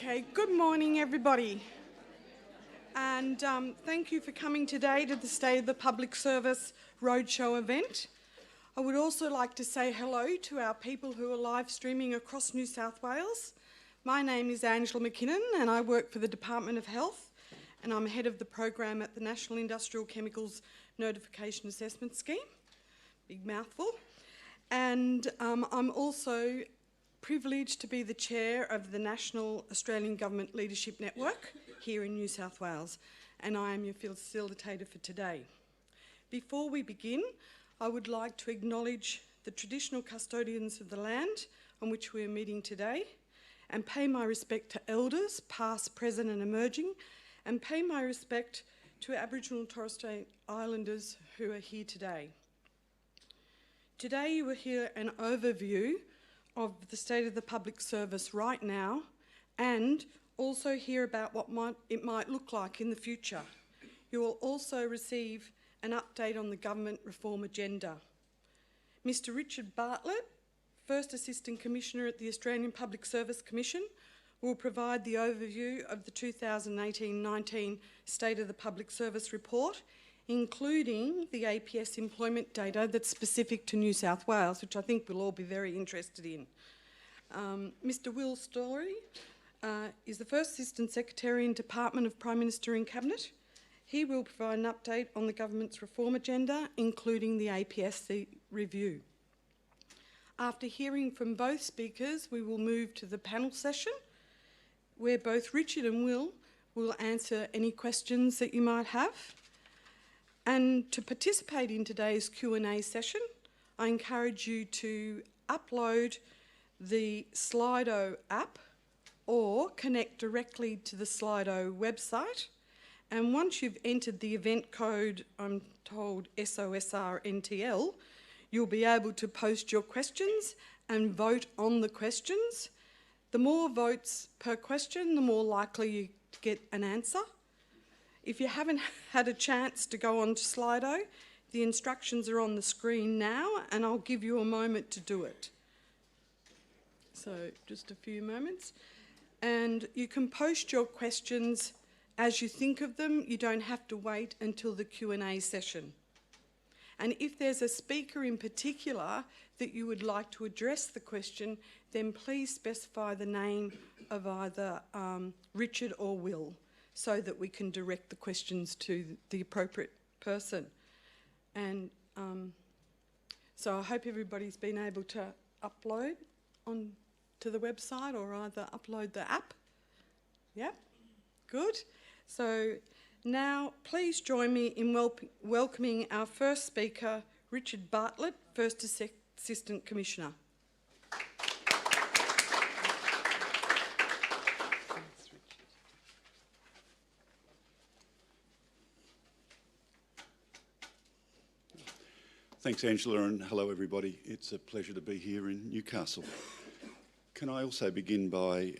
Okay, good morning everybody, and thank you for coming today to the State of the Public Service Roadshow event. I would also like to say hello to our people who are live streaming across New South Wales. My name is Angela McKinnon and I work for the Department of Health, and I'm head of the program at the National Industrial Chemicals Notification Assessment Scheme. Big mouthful. And I'm also privileged to be the chair of the National Australian Government Leadership Network here in New South Wales, and I am your facilitator for today. Before we begin, I would like to acknowledge the traditional custodians of the land on which we are meeting today, and pay my respect to elders, past, present and emerging, and pay my respect to Aboriginal and Torres Strait Islanders who are here today. Today you will hear an overview of the state of the public service right now, and also hear about what it might look like in the future. You will also receive an update on the government reform agenda. Mr. Richard Bartlett, First Assistant Commissioner at the Australian Public Service Commission, will provide the overview of the 2018-19 State of the Public Service Report, including the APS employment data that's specific to New South Wales, which I think we'll all be very interested in. Mr. Will Story is the First Assistant Secretary in Department of Prime Minister in Cabinet. He will provide an update on the government's reform agenda, including the APS review. After hearing from both speakers, we will move to the panel session, where both Richard and Will answer any questions that you might have. And to participate in today's Q&A session, I encourage you to upload the Slido app or connect directly to the Slido website. And once you've entered the event code, I'm told SOSRNTL, you'll be able to post your questions and vote on the questions. The more votes per question, the more likely you get an answer. If you haven't had a chance to go on to Slido, the instructions are on the screen now, and I'll give you a moment to do it. So just a few moments. And you can post your questions as you think of them. You don't have to wait until the Q&A session. And if there's a speaker in particular that you would like to address the question, then please specify the name of either Richard or Will, so that we can direct the questions to the appropriate person. And so I hope everybody's been able to upload on to the website or either upload the app. Yep, good. So now please join me in welcoming our first speaker, Richard Bartlett, First Assistant Commissioner. Thanks, Angela, and hello, everybody. It's a pleasure to be here in Newcastle. Can I also begin by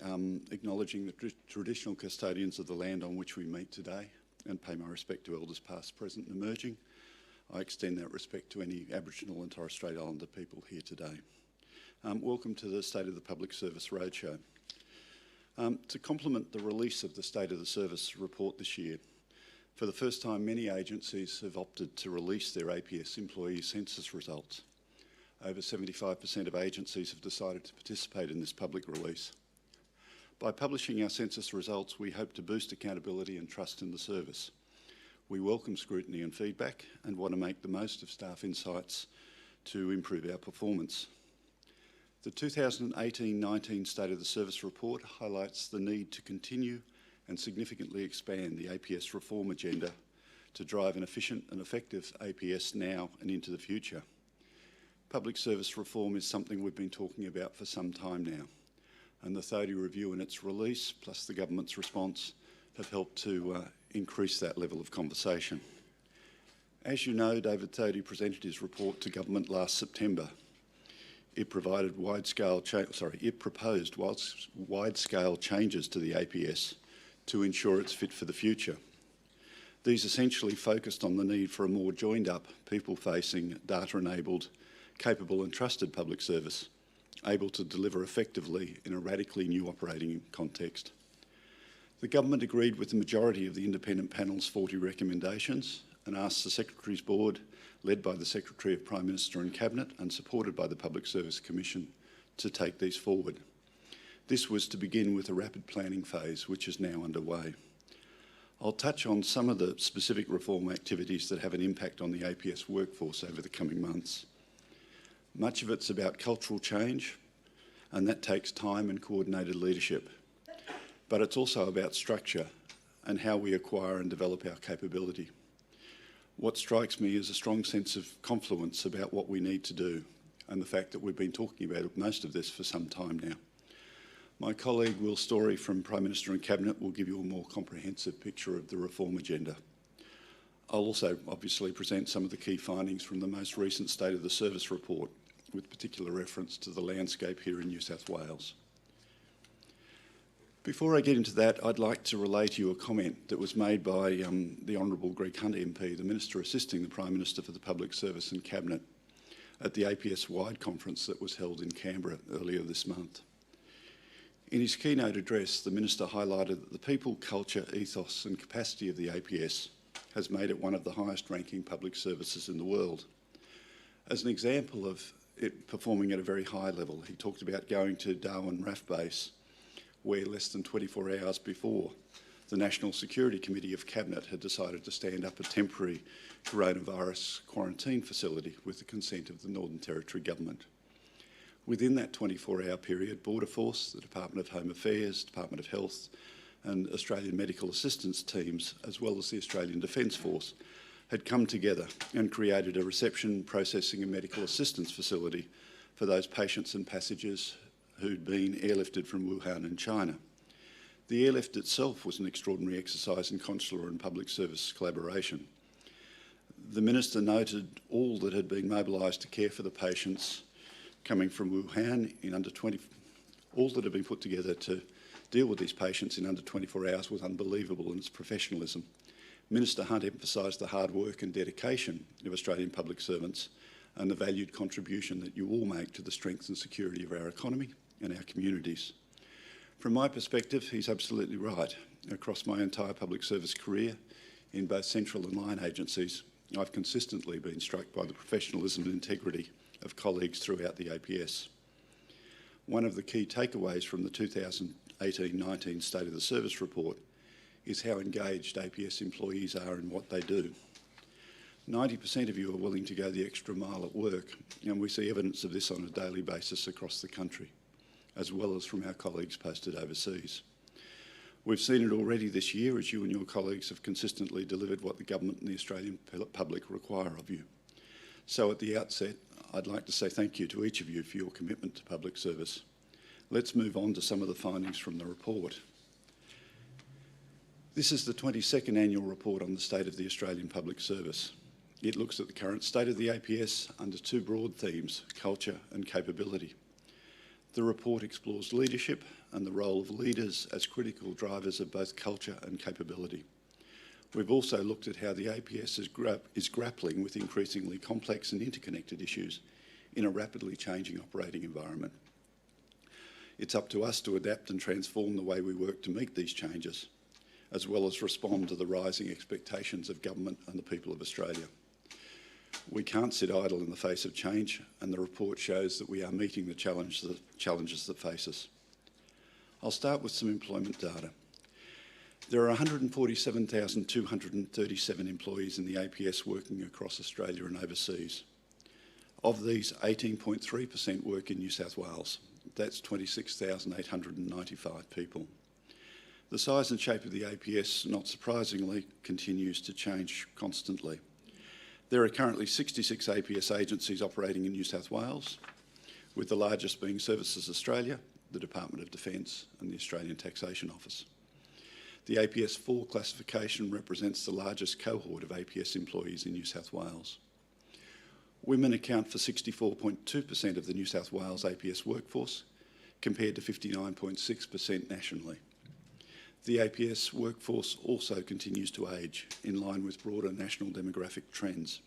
acknowledging the traditional custodians of the land on which we meet today, and pay my respect to elders past, present and emerging. I extend that respect to any Aboriginal and Torres Strait Islander people here today. Welcome to the State of the Public Service Roadshow. To complement the release of the State of the Service report this year, for the first time, many agencies have opted to release their APS employee census results. Over 75% of agencies have decided to participate in this public release. By publishing our census results, we hope to boost accountability and trust in the service. We welcome scrutiny and feedback and want to make the most of staff insights to improve our performance. The 2018-19 State of the Service report highlights the need to continue and significantly expand the APS reform agenda to drive an efficient and effective APS now and into the future. Public service reform is something we've been talking about for some time now, and the Thodey review and its release, plus the government's response, have helped to increase that level of conversation. As you know, David Thodey presented his report to government last September. It provided proposed wide-scale changes to the APS to ensure it's fit for the future. These essentially focused on the need for a more joined-up, people-facing, data-enabled, capable and trusted public service, able to deliver effectively in a radically new operating context. The government agreed with the majority of the independent panel's 40 recommendations and asked the Secretary's Board, led by the Secretary of Prime Minister and Cabinet and supported by the Public Service Commission, to take these forward. This was to begin with a rapid planning phase, which is now underway. I'll touch on some of the specific reform activities that have an impact on the APS workforce over the coming months. Much of it's about cultural change, and that takes time and coordinated leadership. But it's also about structure and how we acquire and develop our capability. What strikes me is a strong sense of confluence about what we need to do, and the fact that we've been talking about most of this for some time now. My colleague Will Story from Prime Minister and Cabinet will give you a more comprehensive picture of the reform agenda. I'll also obviously present some of the key findings from the most recent State of the Service report, with particular reference to the landscape here in New South Wales. Before I get into that, I'd like to relay to you a comment that was made by the Honourable Greg Hunt MP, the Minister assisting the Prime Minister for the Public Service and Cabinet, at the APS-wide conference that was held in Canberra earlier this month. In his keynote address, the Minister highlighted that the people, culture, ethos and capacity of the APS has made it one of the highest ranking public services in the world. As an example of it performing at a very high level, he talked about going to Darwin RAF base, where less than 24 hours before, the National Security Committee of Cabinet had decided to stand up a temporary coronavirus quarantine facility with the consent of the Northern Territory Government. Within that 24-hour period, Border Force, the Department of Home Affairs, Department of Health and Australian Medical Assistance teams, as well as the Australian Defence Force, had come together and created a reception, processing and medical assistance facility for those patients and passengers who'd been airlifted from Wuhan in China. The airlift itself was an extraordinary exercise in consular and public service collaboration. The Minister noted all that had been mobilised to care for the patients coming from Wuhan in under 20, all that had been put together to deal with these patients in under 24 hours was unbelievable in its professionalism. Minister Hunt emphasised the hard work and dedication of Australian public servants and the valued contribution that you all make to the strength and security of our economy and our communities. From my perspective, he's absolutely right. Across my entire public service career, in both central and line agencies, I've consistently been struck by the professionalism and integrity of colleagues throughout the APS. One of the key takeaways from the 2018-19 State of the Service report is how engaged APS employees are in what they do. 90% of you are willing to go the extra mile at work, and we see evidence of this on a daily basis across the country, as well as from our colleagues posted overseas. We've seen it already this year as you and your colleagues have consistently delivered what the government and the Australian public require of you. So at the outset, I'd like to say thank you to each of you for your commitment to public service. Let's move on to some of the findings from the report. This is the 22nd annual report on the state of the Australian public service. It looks at the current state of the APS under two broad themes, culture and capability. The report explores leadership and the role of leaders as critical drivers of both culture and capability. We've also looked at how the APS is grappling with increasingly complex and interconnected issues in a rapidly changing operating environment. It's up to us to adapt and transform the way we work to meet these changes, as well as respond to the rising expectations of government and the people of Australia. We can't sit idle in the face of change, and the report shows that we are meeting the challenges that face us. I'll start with some employment data. There are 147,237 employees in the APS working across Australia and overseas. Of these, 18.3% work in New South Wales. That's 26,895 people. The size and shape of the APS, not surprisingly, continues to change constantly. There are currently 66 APS agencies operating in New South Wales, with the largest being Services Australia, the Department of Defence and the Australian Taxation Office. The APS 4 classification represents the largest cohort of APS employees in New South Wales. Women account for 64.2% of the New South Wales APS workforce, compared to 59.6% nationally. The APS workforce also continues to age, in line with broader national demographic trends.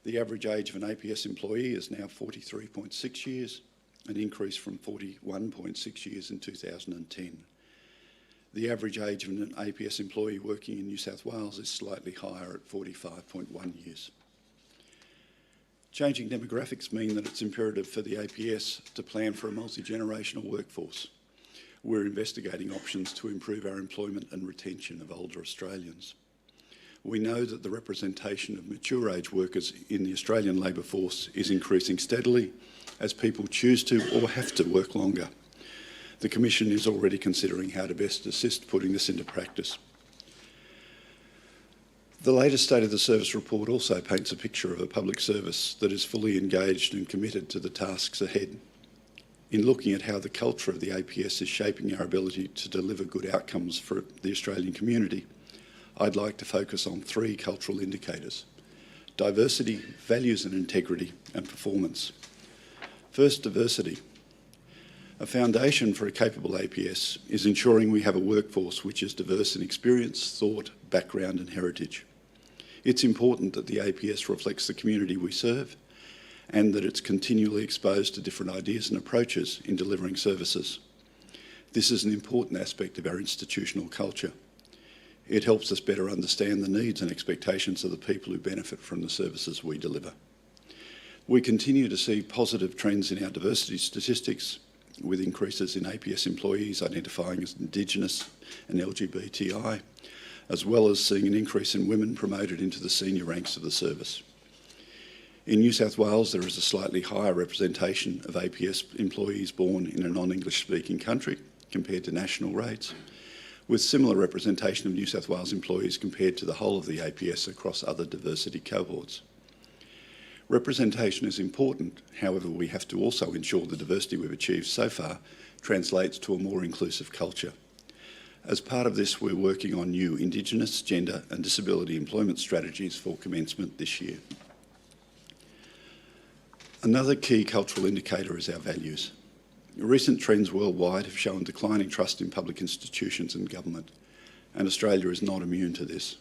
The average age of an APS employee is now 43.6 years, an increase from 41.6 years in 2010. The average age of an APS employee working in New South Wales is slightly higher at 45.1 years. Changing demographics mean that it's imperative for the APS to plan for a multi-generational workforce. We're investigating options to improve our employment and retention of older Australians. We know that the representation of mature age workers in the Australian labour force is increasing steadily as people choose to or have to work longer. The Commission is already considering how to best assist putting this into practice. The latest State of the Service report also paints a picture of a public service that is fully engaged and committed to the tasks ahead. In looking at how the culture of the APS is shaping our ability to deliver good outcomes for the Australian community, I'd like to focus on three cultural indicators: diversity, values and integrity, and performance. First, diversity. A foundation for a capable APS is ensuring we have a workforce which is diverse in experience, thought, background and heritage. It's important that the APS reflects the community we serve and that it's continually exposed to different ideas and approaches in delivering services. This is an important aspect of our institutional culture. It helps us better understand the needs and expectations of the people who benefit from the services we deliver. We continue to see positive trends in our diversity statistics, with increases in APS employees identifying as Indigenous and LGBTI, as well as seeing an increase in women promoted into the senior ranks of the service. In New South Wales, there is a slightly higher representation of APS employees born in a non-English speaking country compared to national rates, with similar representation of New South Wales employees compared to the whole of the APS across other diversity cohorts. Representation is important, however, we have to also ensure the diversity we've achieved so far translates to a more inclusive culture. As part of this, we're working on new Indigenous, gender and disability employment strategies for commencement this year. Another key cultural indicator is our values. Recent trends worldwide have shown declining trust in public institutions and government, and Australia is not immune to this.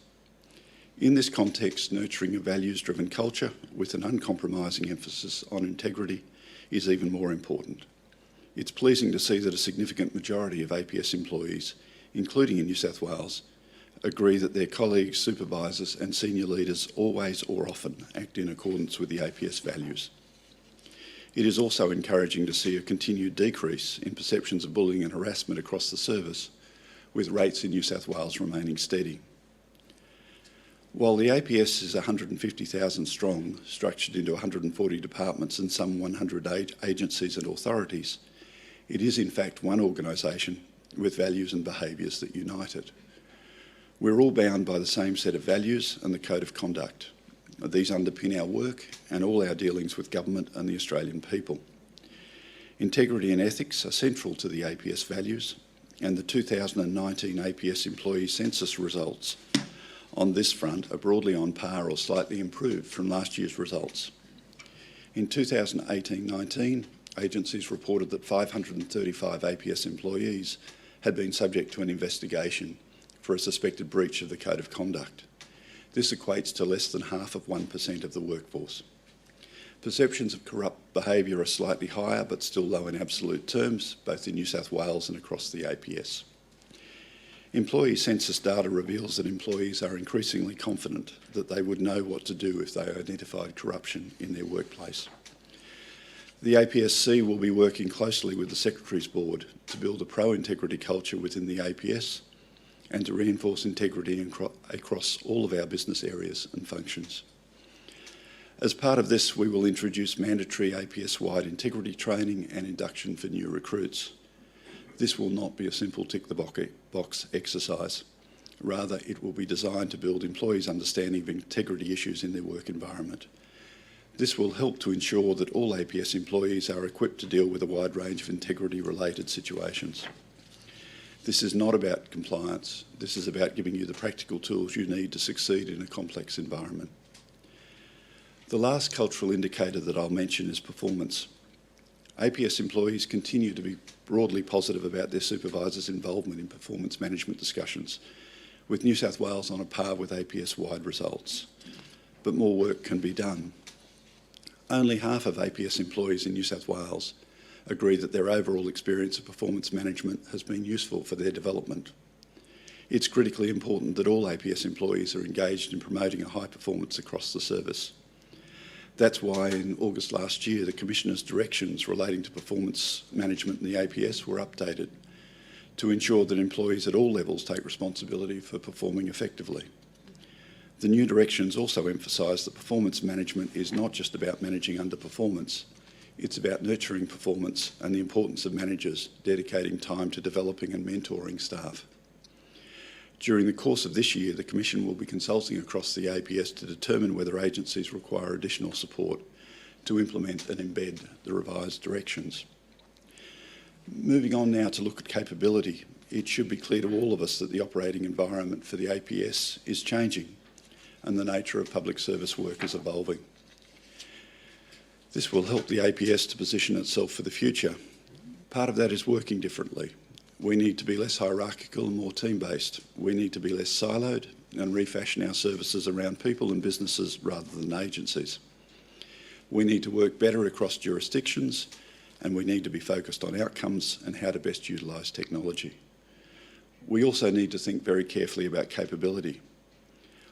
In this context, nurturing a values-driven culture with an uncompromising emphasis on integrity is even more important. It's pleasing to see that a significant majority of APS employees, including in New South Wales, agree that their colleagues, supervisors and senior leaders always or often act in accordance with the APS values. It is also encouraging to see a continued decrease in perceptions of bullying and harassment across the service, with rates in New South Wales remaining steady. While the APS is 150,000 strong, structured into 140 departments and some 100 agencies and authorities, it is in fact one organisation with values and behaviours that unite it. We're all bound by the same set of values and the code of conduct. These underpin our work and all our dealings with government and the Australian people. Integrity and ethics are central to the APS values, and the 2019 APS employee census results on this front are broadly on par or slightly improved from last year's results. In 2018-19, agencies reported that 535 APS employees had been subject to an investigation for a suspected breach of the Code of Conduct. This equates to less than 0.5% of the workforce. Perceptions of corrupt behaviour are slightly higher but still low in absolute terms, both in New South Wales and across the APS. Employee census data reveals that employees are increasingly confident that they would know what to do if they identified corruption in their workplace. The APSC will be working closely with the Secretaries Board to build a pro-integrity culture within the APS and to reinforce integrity across all of our business areas and functions. As part of this, we will introduce mandatory APS-wide integrity training and induction for new recruits. This will not be a simple tick-the-box exercise. Rather, it will be designed to build employees' understanding of integrity issues in their work environment. This will help to ensure that all APS employees are equipped to deal with a wide range of integrity-related situations. This is not about compliance. This is about giving you the practical tools you need to succeed in a complex environment. The last cultural indicator that I'll mention is performance. APS employees continue to be broadly positive about their supervisors' involvement in performance management discussions, with New South Wales on a par with APS-wide results. But more work can be done. Only half of APS employees in New South Wales agree that their overall experience of performance management has been useful for their development. It's critically important that all APS employees are engaged in promoting a high performance across the service. That's why in August last year, the Commissioner's directions relating to performance management in the APS were updated to ensure that employees at all levels take responsibility for performing effectively. The new directions also emphasise that performance management is not just about managing underperformance, it's about nurturing performance and the importance of managers dedicating time to developing and mentoring staff. During the course of this year, the Commission will be consulting across the APS to determine whether agencies require additional support to implement and embed the revised directions. Moving on now to look at capability, it should be clear to all of us that the operating environment for the APS is changing and the nature of public service work is evolving. This will help the APS to position itself for the future. Part of that is working differently. We need to be less hierarchical and more team-based. We need to be less siloed and refashion our services around people and businesses rather than agencies. We need to work better across jurisdictions, and we need to be focused on outcomes and how to best utilise technology. We also need to think very carefully about capability.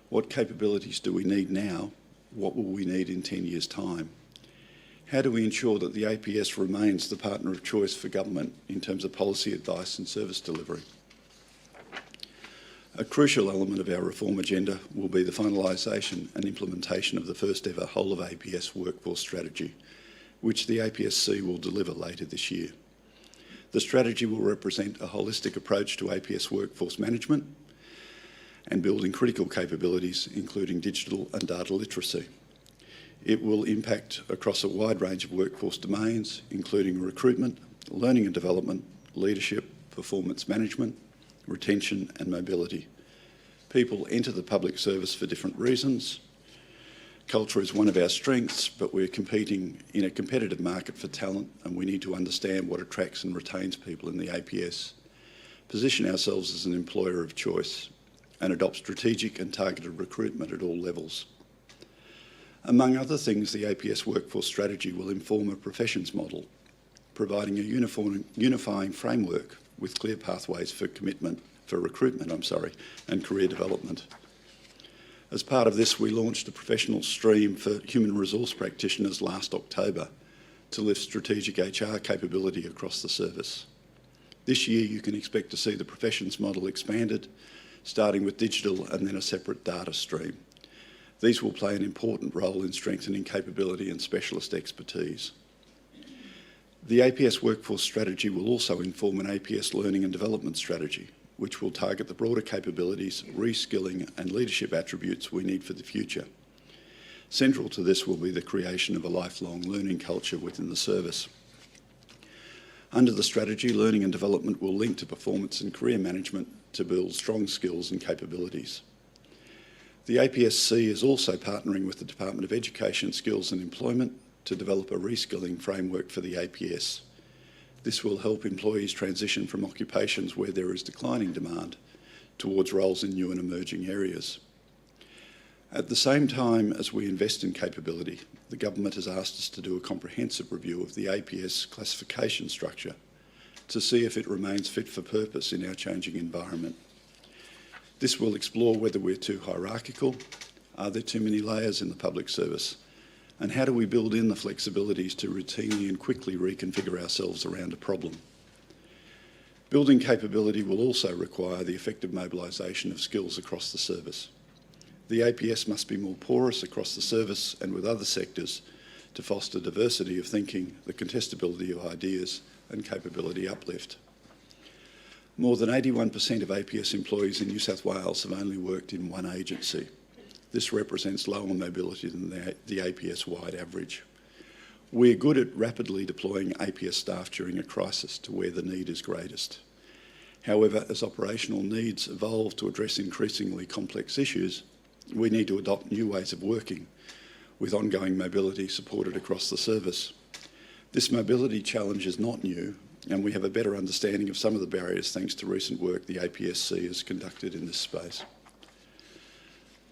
What capabilities do we need now? What will we need in 10 years' time? How do we ensure that the APS remains the partner of choice for government in terms of policy advice and service delivery? A crucial element of our reform agenda will be the finalisation and implementation of the first ever whole of APS workforce strategy, which the APSC will deliver later this year. The strategy will represent a holistic approach to APS workforce management and building critical capabilities, including digital and data literacy. It will impact across a wide range of workforce domains, including recruitment, learning and development, leadership, performance management, retention and mobility. People enter the public service for different reasons. Culture is one of our strengths, but we're competing in a competitive market for talent, and we need to understand what attracts and retains people in the APS, position ourselves as an employer of choice, and adopt strategic and targeted recruitment at all levels. Among other things, the APS workforce strategy will inform a professions model, providing a unifying framework with clear pathways for recruitment and career development. As part of this, we launched a professional stream for human resource practitioners last October to lift strategic HR capability across the service. This year, you can expect to see the professions model expanded, starting with digital and then a separate data stream. These will play an important role in strengthening capability and specialist expertise. The APS workforce strategy will also inform an APS learning and development strategy, which will target the broader capabilities, reskilling and leadership attributes we need for the future. Central to this will be the creation of a lifelong learning culture within the service. Under the strategy, learning and development will link to performance and career management to build strong skills and capabilities. The APSC is also partnering with the Department of Education, Skills and Employment to develop a reskilling framework for the APS. This will help employees transition from occupations where there is declining demand towards roles in new and emerging areas. At the same time as we invest in capability, the government has asked us to do a comprehensive review of the APS classification structure to see if it remains fit for purpose in our changing environment. This will explore whether we're too hierarchical, are there too many layers in the public service, and how do we build in the flexibilities to routinely and quickly reconfigure ourselves around a problem. Building capability will also require the effective mobilisation of skills across the service. The APS must be more porous across the service and with other sectors to foster diversity of thinking, the contestability of ideas and capability uplift. More than 81% of APS employees in New South Wales have only worked in one agency. This represents lower mobility than the APS-wide average. We are good at rapidly deploying APS staff during a crisis to where the need is greatest. However, as operational needs evolve to address increasingly complex issues, we need to adopt new ways of working with ongoing mobility supported across the service. This mobility challenge is not new, and we have a better understanding of some of the barriers thanks to recent work the APSC has conducted in this space.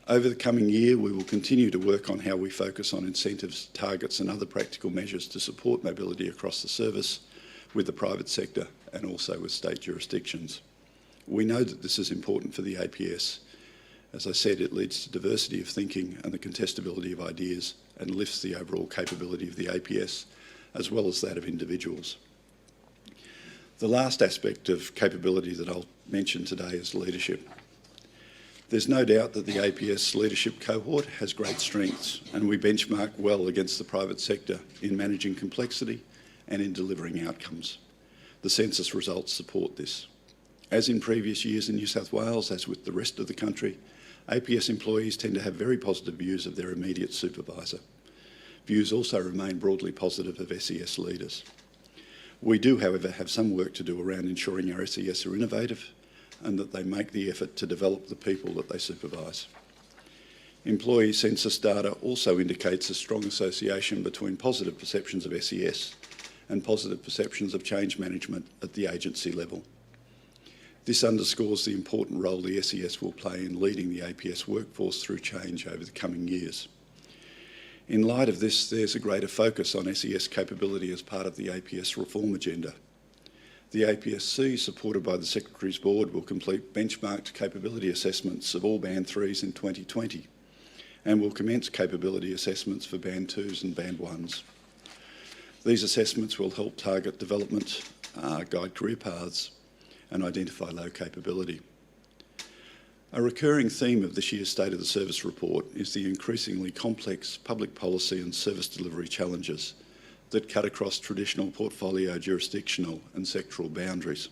Over the coming year, we will continue to work on how we focus on incentives, targets and other practical measures to support mobility across the service with the private sector and also with state jurisdictions. We know that this is important for the APS. As I said, it leads to diversity of thinking and the contestability of ideas and lifts the overall capability of the APS as well as that of individuals. The last aspect of capability that I'll mention today is leadership. There's no doubt that the APS leadership cohort has great strengths, and we benchmark well against the private sector in managing complexity and in delivering outcomes. The census results support this. As in previous years in New South Wales, as with the rest of the country, APS employees tend to have very positive views of their immediate supervisor. Views also remain broadly positive of SES leaders. We do, however, have some work to do around ensuring our SES are innovative and that they make the effort to develop the people that they supervise. Employee census data also indicates a strong association between positive perceptions of SES and positive perceptions of change management at the agency level. This underscores the important role the SES will play in leading the APS workforce through change over the coming years. In light of this, there's a greater focus on SES capability as part of the APS reform agenda. The APSC, supported by the Secretary's Board, will complete benchmarked capability assessments of all Band 3s in 2020 and will commence capability assessments for Band 2s and Band 1s. These assessments will help target development, guide career paths and identify low capability. A recurring theme of this year's State of the Service report is the increasingly complex public policy and service delivery challenges that cut across traditional portfolio, jurisdictional and sectoral boundaries.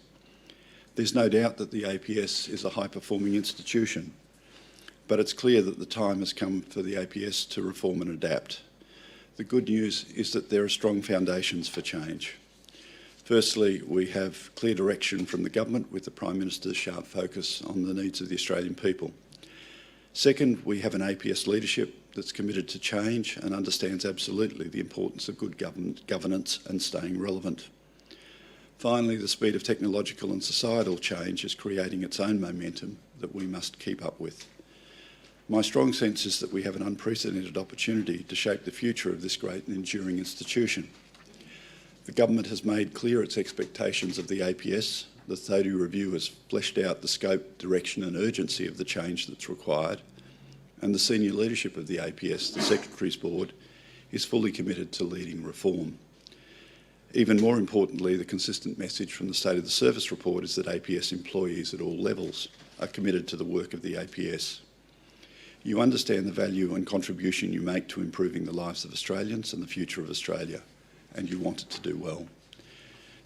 There's no doubt that the APS is a high-performing institution, but it's clear that the time has come for the APS to reform and adapt. The good news is that there are strong foundations for change. Firstly, we have clear direction from the government with the Prime Minister's sharp focus on the needs of the Australian people. Second, we have an APS leadership that's committed to change and understands absolutely the importance of good governance and staying relevant. Finally, the speed of technological and societal change is creating its own momentum that we must keep up with. My strong sense is that we have an unprecedented opportunity to shape the future of this great and enduring institution. The government has made clear its expectations of the APS. The 30 review has fleshed out the scope, direction and urgency of the change that's required, and the senior leadership of the APS, the Secretary's Board, is fully committed to leading reform. Even more importantly, the consistent message from the State of the Service report is that APS employees at all levels are committed to the work of the APS. You understand the value and contribution you make to improving the lives of Australians and the future of Australia, and you want it to do well.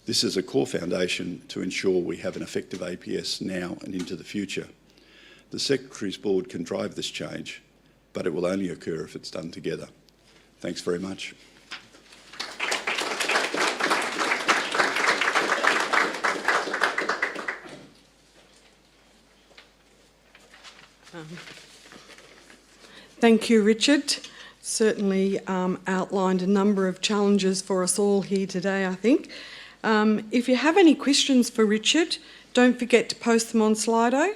This is a core foundation to ensure we have an effective APS now and into the future. The Secretary's Board can drive this change, but it will only occur if it's done together. Thanks very much. Thank you, Richard. Certainly outlined a number of challenges for us all here today, I think. If you have any questions for Richard, don't forget to post them on Slido,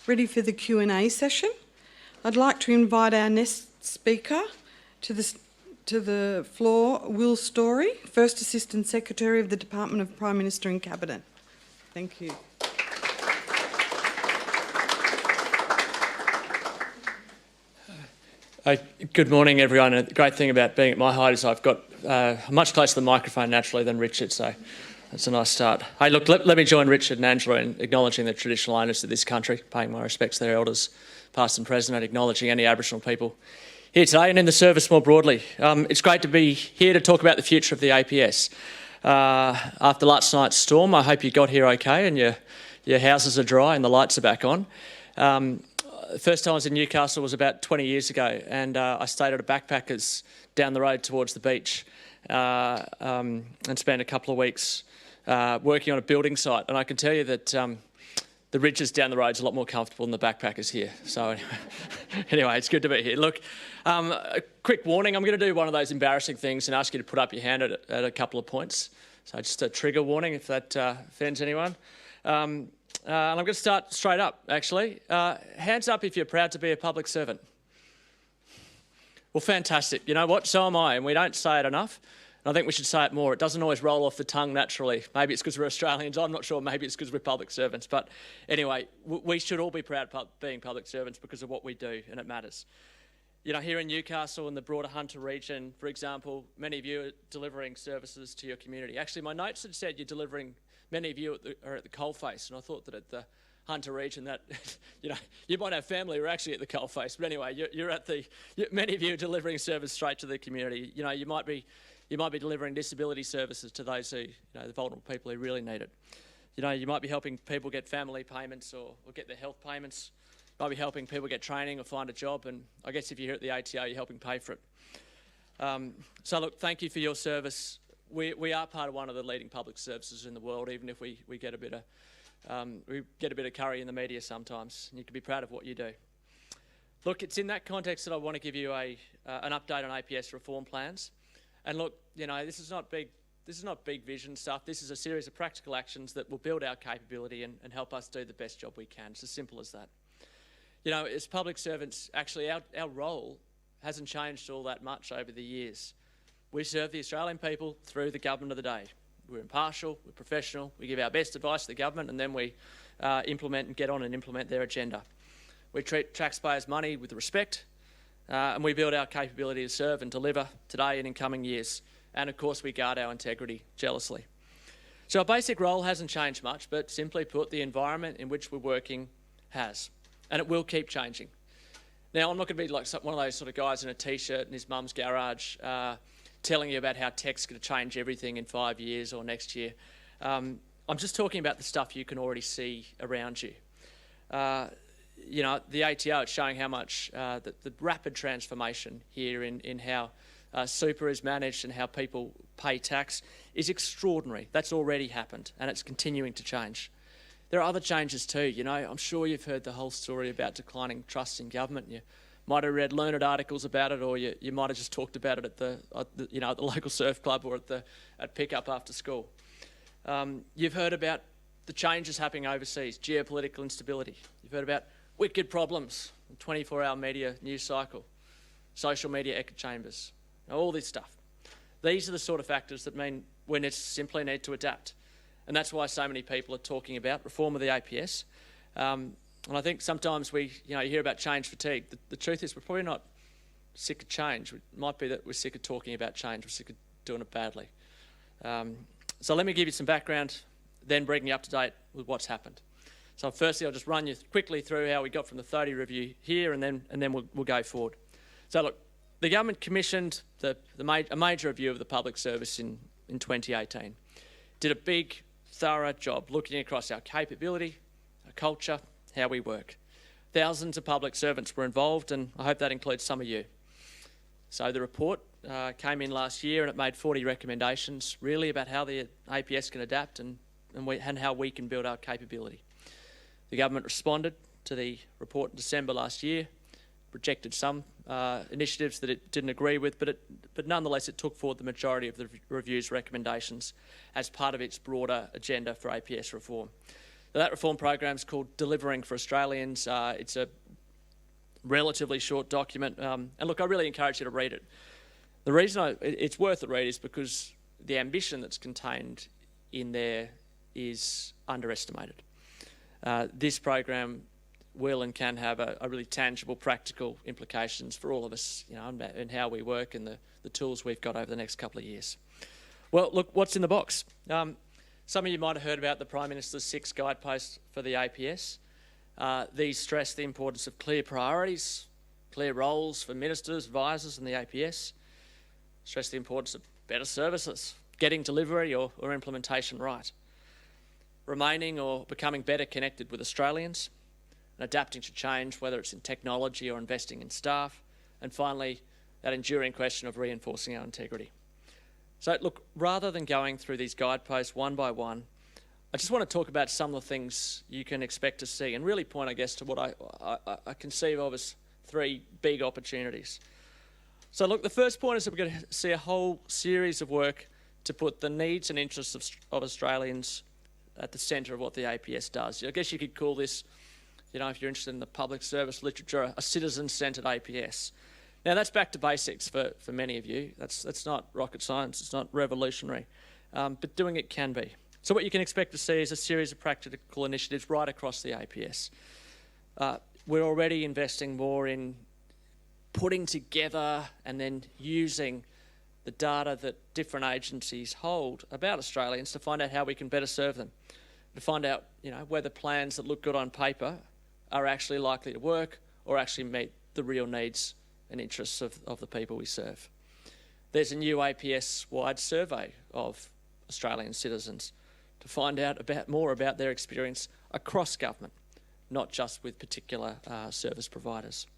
ready for the Q&A session. I'd like to invite our next speaker to the floor, Will Story, First Assistant Secretary of the Department of Prime Minister and Cabinet. Thank you. Good morning, everyone. The great thing about being at my height is I've got much closer to the microphone naturally than Richard, so that's a nice start. Hey, look, let me join Richard and Angela in acknowledging the traditional owners of this country, paying my respects to their elders, past and present, and acknowledging any Aboriginal people here today and in the service more broadly. It's great to be here to talk about the future of the APS. After last night's storm, I hope you got here okay and your houses are dry and the lights are back on. The first time I was in Newcastle was about 20 years ago, and I stayed at a backpackers down the road towards the beach and spent a couple of weeks working on a building site. And I can tell you that the ridges down the road is a lot more comfortable than the backpackers here. So anyway, it's good to be here. Look, a quick warning, I'm going to do one of those embarrassing things and ask you to put up your hand at a couple of points. So just a trigger warning if that offends anyone. And I'm going to start straight up, actually. Hands up if you're proud to be a public servant. Well, fantastic. You know what? So am I, and we don't say it enough. And I think we should say it more. It doesn't always roll off the tongue naturally. Maybe it's because we're Australians. I'm not sure. Maybe it's because we're public servants. But anyway, we should all be proud of being public servants because of what we do, and it matters. You know, here in Newcastle and the broader Hunter region, for example, many of you are delivering services to your community. Actually, my notes had said many of you are at the coalface, and I thought that at the Hunter region that, you know, you might have family who are actually at the coalface, but anyway, many of you are delivering service straight to the community. You know, you might be delivering disability services to those who, you know, the vulnerable people who really need it. You know, you might be helping people get family payments or get their health payments. You might be helping people get training or find a job, and I guess if you're here at the ATO, you're helping pay for it. So look, thank you for your service. We are part of one of the leading public services in the world, even if we get a bit of curry in the media sometimes. And you can be proud of what you do. Look, it's in that context that I want to give you an update on APS reform plans. And look, you know, this is not big vision stuff. This is a series of practical actions that will build our capability and help us do the best job we can. It's as simple as that. You know, as public servants, actually our role hasn't changed all that much over the years. We serve the Australian people through the government of the day. We're impartial, we're professional, we give our best advice to the government, and then we get on and implement their agenda. We treat taxpayers' money with respect, and we build our capability to serve and deliver today and in coming years. And of course, we guard our integrity jealously. So our basic role hasn't changed much, but simply put, the environment in which we're working has. And it will keep changing. Now, I'm not going to be like one of those sort of guys in a T-shirt in his mum's garage telling you about how tech's going to change everything in 5 years or next year. I'm just talking about the stuff you can already see around you. You know, the ATO, it's showing how much the rapid transformation here in how super is managed and how people pay tax is extraordinary. That's already happened, and it's continuing to change. There are other changes too. You know, I'm sure you've heard the whole story about declining trust in government. You might have read learned articles about it, or you might have just talked about it at the local surf club or at pickup after school. You've heard about the changes happening overseas, geopolitical instability. You've heard about wicked problems, 24-hour media news cycle, social media echo chambers, all this stuff. These are the sort of factors that mean we simply need to adapt. And that's why so many people are talking about reform of the APS. And I think sometimes you hear about change fatigue. The truth is we're probably not sick of change. It might be that we're sick of talking about change. We're sick of doing it badly. So let me give you some background, then bring you up to date with what's happened. So firstly, I'll just run you quickly through how we got from the 30 review here, and then we'll go forward. So look, the government commissioned a major review of the public service in 2018. Did a big, thorough job looking across our capability, our culture, how we work. Thousands of public servants were involved, and I hope that includes some of you. So the report came in last year, and it made 40 recommendations, really about how the APS can adapt and how we can build our capability. The government responded to the report in December last year, rejected some initiatives that it didn't agree with, but nonetheless it took forward the majority of the review's recommendations as part of its broader agenda for APS reform. Now, that reform program is called Delivering for Australians. It's a relatively short document, and look, I really encourage you to read it. The reason it's worth a read is because the ambition that's contained in there is underestimated. This program will and can have a really tangible, practical implications for all of us, you know, and how we work and the tools we've got over the next couple of years. Well, look, what's in the box? Some of you might have heard about the Prime Minister's 6 guideposts for the APS. These stress the importance of clear priorities, clear roles for ministers, advisors and the APS, stress the importance of better services, getting delivery or implementation right, remaining or becoming better connected with Australians, and adapting to change, whether it's in technology or investing in staff, and finally, that enduring question of reinforcing our integrity. So look, rather than going through these guideposts one by one, I just want to talk about some of the things you can expect to see and really point, I guess, to what I conceive of as 3 big opportunities. So look, the first point is that we're going to see a whole series of work to put the needs and interests of Australians at the centre of what the APS does. I guess you could call this, you know, if you're interested in the public service literature, a citizen-centered APS. Now that's back to basics for many of you. That's not rocket science, it's not revolutionary, but doing it can be. So what you can expect to see is a series of practical initiatives right across the APS. We're already investing more in putting together and then using the data that different agencies hold about Australians to find out how we can better serve them, to find out, whether plans that look good on paper are actually likely to work or actually meet the real needs and interests of the people we serve. There's a new APS-wide survey of Australian citizens to find out more about their experience across government, not just with particular service providers.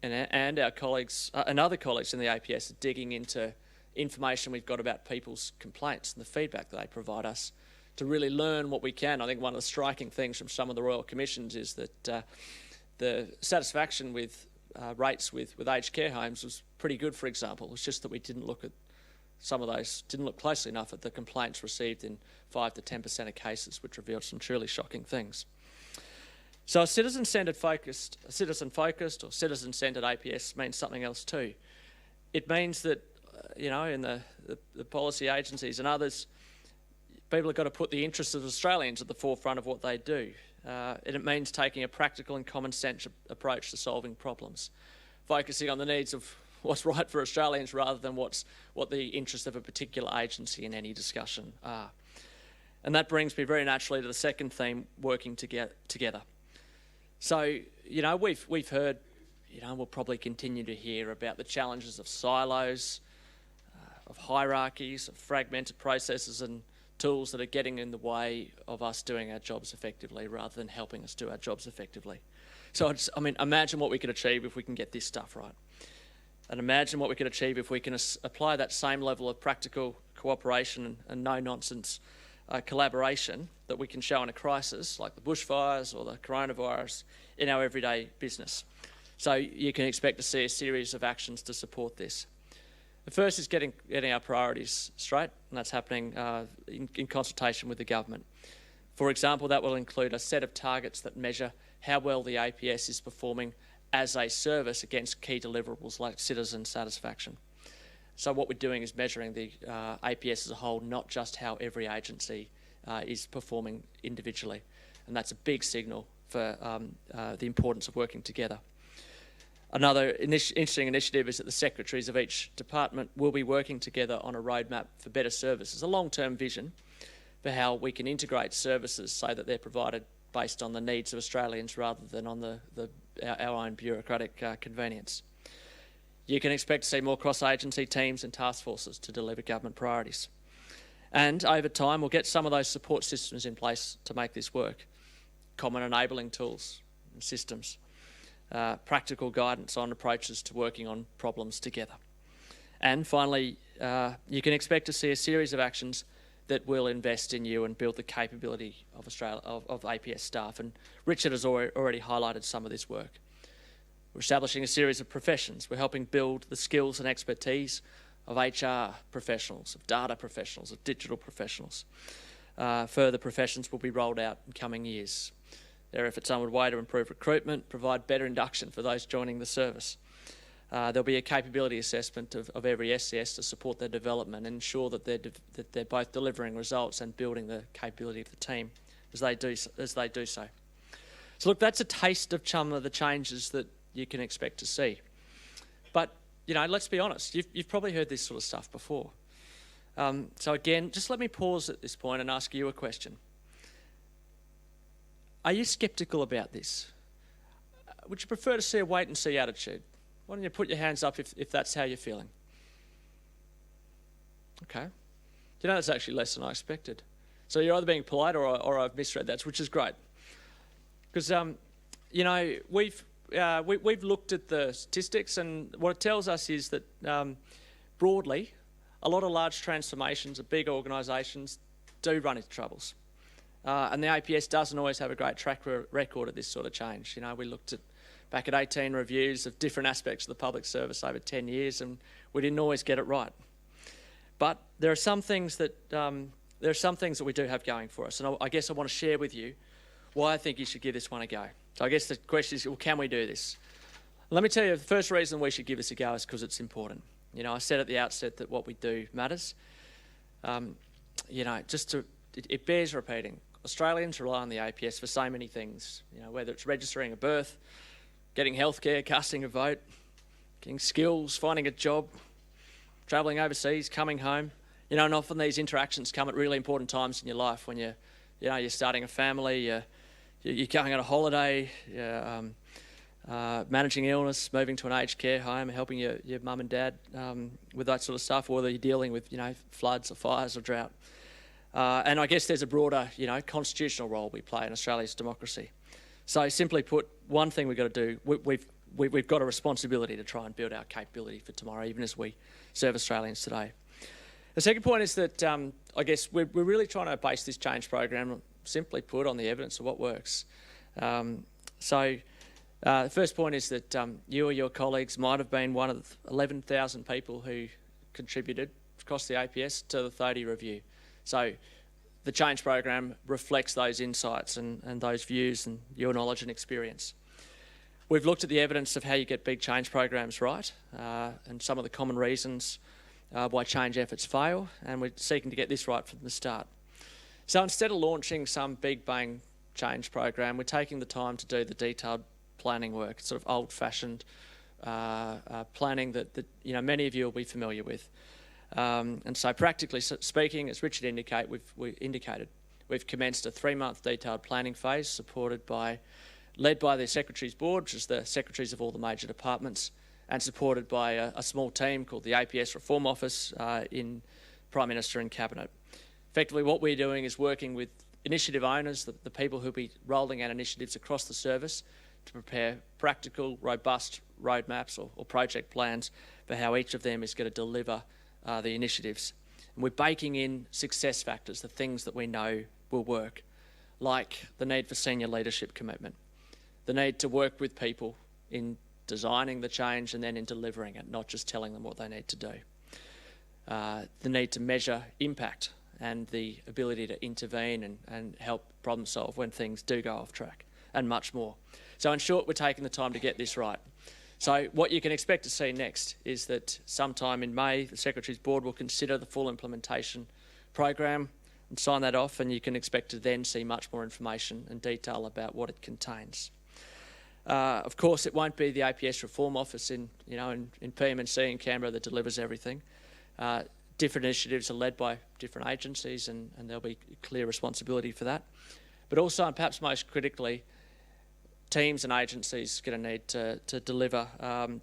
And our colleagues and other colleagues in the APS are digging into information we've got about people's complaints and the feedback that they provide us to really learn what we can. I think one of the striking things from some of the Royal Commissions is that the satisfaction with rates with aged care homes was pretty good, for example. It's just that we didn't look closely enough at the complaints received in 5 to 10% of cases, which revealed some truly shocking things. So a citizen-focused or citizen-centred APS means something else too. It means that, in the policy agencies and others, people have got to put the interests of Australians at the forefront of what they do. And it means taking a practical and common sense approach to solving problems, focusing on the needs of what's right for Australians rather than what the interests of a particular agency in any discussion are. And that brings me very naturally to the second theme, working together. So, we've heard, we'll probably continue to hear about the challenges of silos, of hierarchies, of fragmented processes and tools that are getting in the way of us doing our jobs effectively rather than helping us do our jobs effectively. So, imagine what we could achieve if we can get this stuff right. And imagine what we could achieve if we can apply that same level of practical cooperation and no-nonsense collaboration that we can show in a crisis like the bushfires or the coronavirus in our everyday business. So you can expect to see a series of actions to support this. The first is getting our priorities straight, and that's happening in consultation with the government. For example, that will include a set of targets that measure how well the APS is performing as a service against key deliverables like citizen satisfaction. So what we're doing is measuring the APS as a whole, not just how every agency is performing individually. And that's a big signal for the importance of working together. Another interesting initiative is that the secretaries of each department will be working together on a roadmap for better services, a long-term vision for how we can integrate services so that they're provided based on the needs of Australians rather than on our own bureaucratic convenience. You can expect to see more cross-agency teams and task forces to deliver government priorities. And over time, we'll get some of those support systems in place to make this work. Common enabling tools and systems, practical guidance on approaches to working on problems together. And finally, you can expect to see a series of actions that will invest in you and build the capability of APS staff. And Richard has already highlighted some of this work. We're establishing a series of professions. We're helping build the skills and expertise of HR professionals, of data professionals, of digital professionals. Further professions will be rolled out in coming years. Their efforts are underway to improve recruitment, provide better induction for those joining the service. There'll be a capability assessment of every SCS to support their development and ensure that they're both delivering results and building the capability of the team as they do so. So look, that's a taste of some of the changes that you can expect to see. But, let's be honest, you've probably heard this sort of stuff before. So again, just let me pause at this point and ask you a question. Are you sceptical about this? Would you prefer to see a wait-and-see attitude? Why don't you put your hands up if that's how you're feeling? Okay. That's actually less than I expected. So you're either being polite or I've misread that, which is great. Because, we've looked at the statistics, and what it tells us is that broadly, a lot of large transformations of big organisations do run into troubles. And the APS doesn't always have a great track record of this sort of change. We looked back at 18 reviews of different aspects of the public service over 10 years, and we didn't always get it right. But there are some things that we do have going for us, and I guess I want to share with you why I think you should give this one a go. So I guess the question is, well, can we do this? Let me tell you, the first reason we should give this a go is because it's important. You know, I said at the outset that what we do matters. You know, it bears repeating. Australians rely on the APS for so many things, you know, whether it's registering a birth, getting healthcare, casting a vote, getting skills, finding a job, travelling overseas, coming home. You know, and often these interactions come at really important times in your life when you're starting a family, you're going on a holiday, you're managing illness, moving to an aged care home, helping your mum and dad with that sort of stuff, or whether you're dealing with, you know, floods or fires or drought. And I guess there's a broader, you know, constitutional role we play in Australia's democracy. So simply put, one thing we've got to do, we've got a responsibility to try and build our capability for tomorrow, even as we serve Australians today. The second point is that I guess we're really trying to base this change program, simply put, on the evidence of what works. The first point is that you or your colleagues might have been one of the 11,000 people who contributed across the APS to the 30 review. So the change program reflects those insights and those views and your knowledge and experience. We've looked at the evidence of how you get big change programs right and some of the common reasons why change efforts fail, and we're seeking to get this right from the start. So instead of launching some big bang change program, we're taking the time to do the detailed planning work, sort of old-fashioned planning that you know many of you will be familiar with. And so practically speaking, as Richard indicated, we've commenced a 3-month detailed planning phase led by the Secretary's Board, which is the secretaries of all the major departments, and supported by a small team called the APS Reform Office in Prime Minister and Cabinet. Effectively, what we're doing is working with initiative owners, the people who'll be rolling out initiatives across the service, to prepare practical, robust roadmaps or project plans for how each of them is going to deliver the initiatives. And we're baking in success factors, the things that we know will work, like the need for senior leadership commitment, the need to work with people in designing the change and then in delivering it, not just telling them what they need to do. The need to measure impact and the ability to intervene and help problem solve when things do go off track, and much more. So in short, we're taking the time to get this right. So what you can expect to see next is that sometime in May, the Secretary's Board will consider the full implementation program and sign that off, and you can expect to then see much more information and detail about what it contains. Of course, it won't be the APS Reform Office in PM&C in Canberra that delivers everything. Different initiatives are led by different agencies, and there'll be clear responsibility for that. But also, and perhaps most critically, teams and agencies are going to need to deliver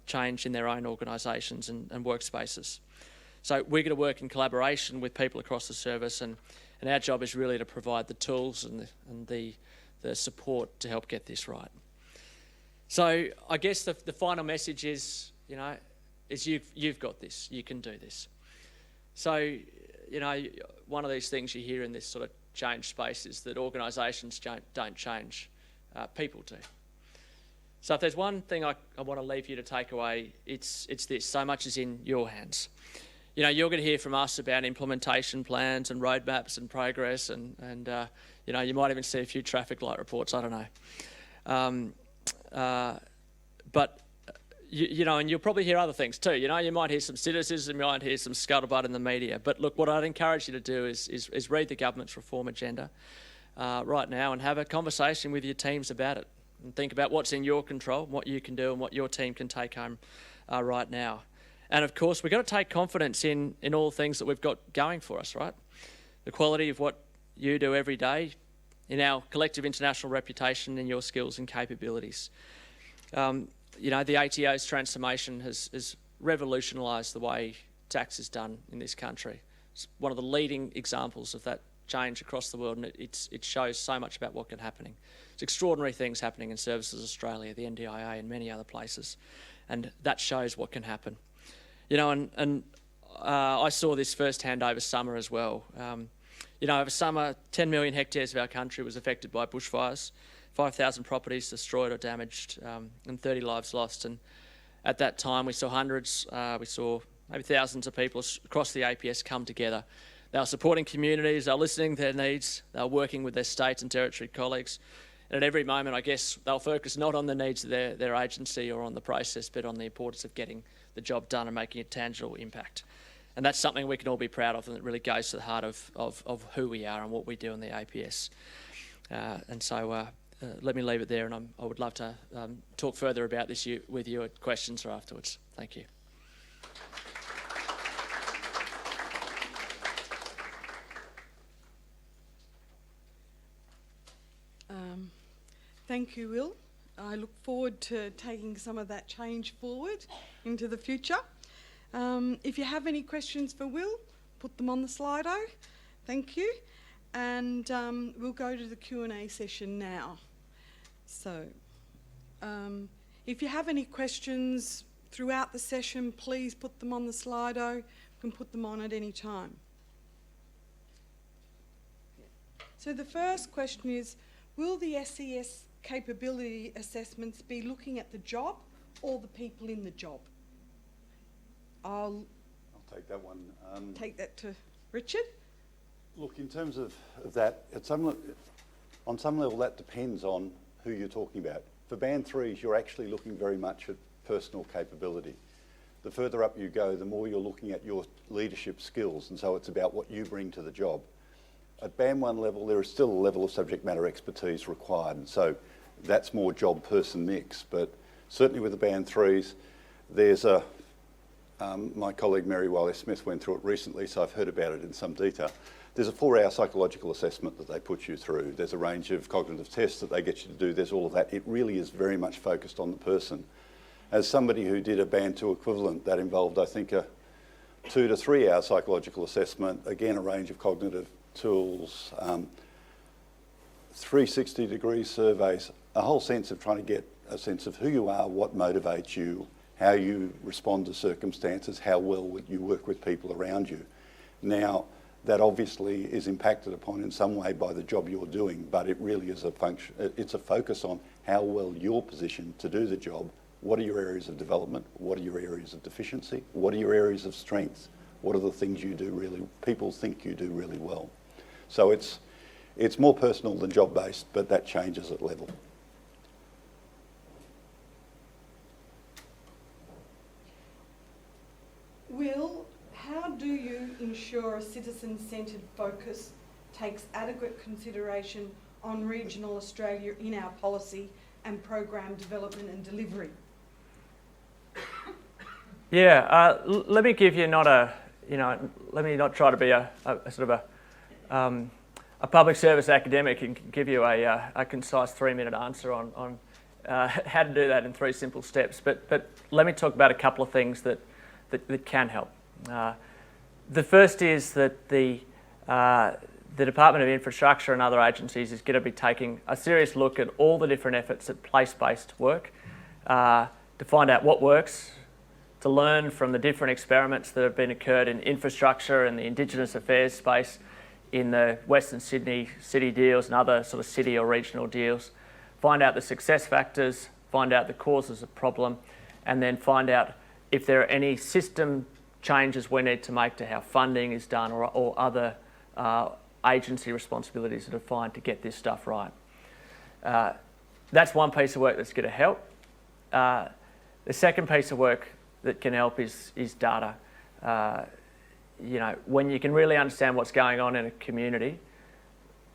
change in their own organisations and workspaces. So we're going to work in collaboration with people across the service, and our job is really to provide the tools and the support to help get this right. So I guess the final message is, you've got this, you can do this. So, one of these things you hear in this sort of change space is that organisations don't change, people do. So if there's one thing I want to leave you to take away, it's this: so much is in your hands. You're going to hear from us about implementation plans and roadmaps and progress, and you might even see a few traffic light reports, I don't know. But and you'll probably hear other things too. You might hear some cynicism, you might hear some scuttlebutt in the media. But look, what I'd encourage you to do is read the government's reform agenda right now and have a conversation with your teams about it, and think about what's in your control, what you can do, and what your team can take home right now. And of course, we've got to take confidence in all the things that we've got going for us, right? The quality of what you do every day, in our collective international reputation, in your skills and capabilities. The ATO's transformation has revolutionised the way tax is done in this country. It's one of the leading examples of that change across the world, and it shows so much about what can happen. It's extraordinary things happening in Services Australia, the NDIA, and many other places, and that shows what can happen. I saw this firsthand over summer as well. Over summer, 10 million hectares of our country was affected by bushfires, 5,000 properties destroyed or damaged, and 30 lives lost. And at that time, we saw hundreds, we saw maybe thousands of people across the APS come together. They were supporting communities, they were listening to their needs, they were working with their state and territory colleagues And at every moment, I guess, they'll focus not on the needs of their agency or on the process, but on the importance of getting the job done and making a tangible impact. And that's something we can all be proud of, and it really goes to the heart of who we are and what we do in the APS. Let me leave it there, and I would love to talk further about this with you at questions or afterwards. Thank you. Thank you, Will. I look forward to taking some of that change forward into the future. If you have any questions for Will, put them on the Slido. Thank you. And we'll go to the Q&A session now. So, if you have any questions throughout the session, please put them on the Slido. You can put them on at any time. So the first question is, will the SES capability assessments be looking at the job or the people in the job? I'll take that one. Take that to Richard. Look, in terms of that, on some level that depends on who you're talking about. For Band 3s, you're actually looking very much at personal capability. The further up you go, the more you're looking at your leadership skills, and so it's about what you bring to the job. At Band 1 level, there is still a level of subject matter expertise required, and so that's more job-person mix. But certainly with the Band 3s, there's my colleague Mary Wiley-Smith went through it recently, so I've heard about it in some detail. There's a 4-hour psychological assessment that they put you through. There's a range of cognitive tests that they get you to do. There's all of that. It really is very much focused on the person. As somebody who did a Band 2 equivalent, that involved, I think, a 2 to 3 hour psychological assessment, again, a range of cognitive tools, 360-degree surveys, a whole sense of trying to get a sense of who you are, what motivates you, how you respond to circumstances, how well you work with people around you. Now, that obviously is impacted upon in some way by the job you're doing, but it really is a function, it's a focus on how well you're positioned to do the job. What are your areas of development? What are your areas of deficiency? What are your areas of strength? What are the things you do people think you do really well? So it's more personal than job-based, but that changes at level. Will, how do you ensure a citizen-centred focus takes adequate consideration on regional Australia in our policy and program development and delivery? Yeah, let me give you let me not try to be a sort of a public service academic and give you a concise 3-minute answer on how to do that in 3 simple steps. But let me talk about a couple of things that can help. The first is that the Department of Infrastructure and other agencies is going to be taking a serious look at all the different efforts at place-based work to find out what works, to learn from the different experiments that have been occurred in infrastructure and the Indigenous affairs space, in the Western Sydney city deals and other sort of city or regional deals, find out the success factors, find out the causes of problem, and then find out if there are any system changes we need to make to how funding is done or other agency responsibilities that are defined to get this stuff right. That's one piece of work that's going to help. The second piece of work that can help is data. When you can really understand what's going on in a community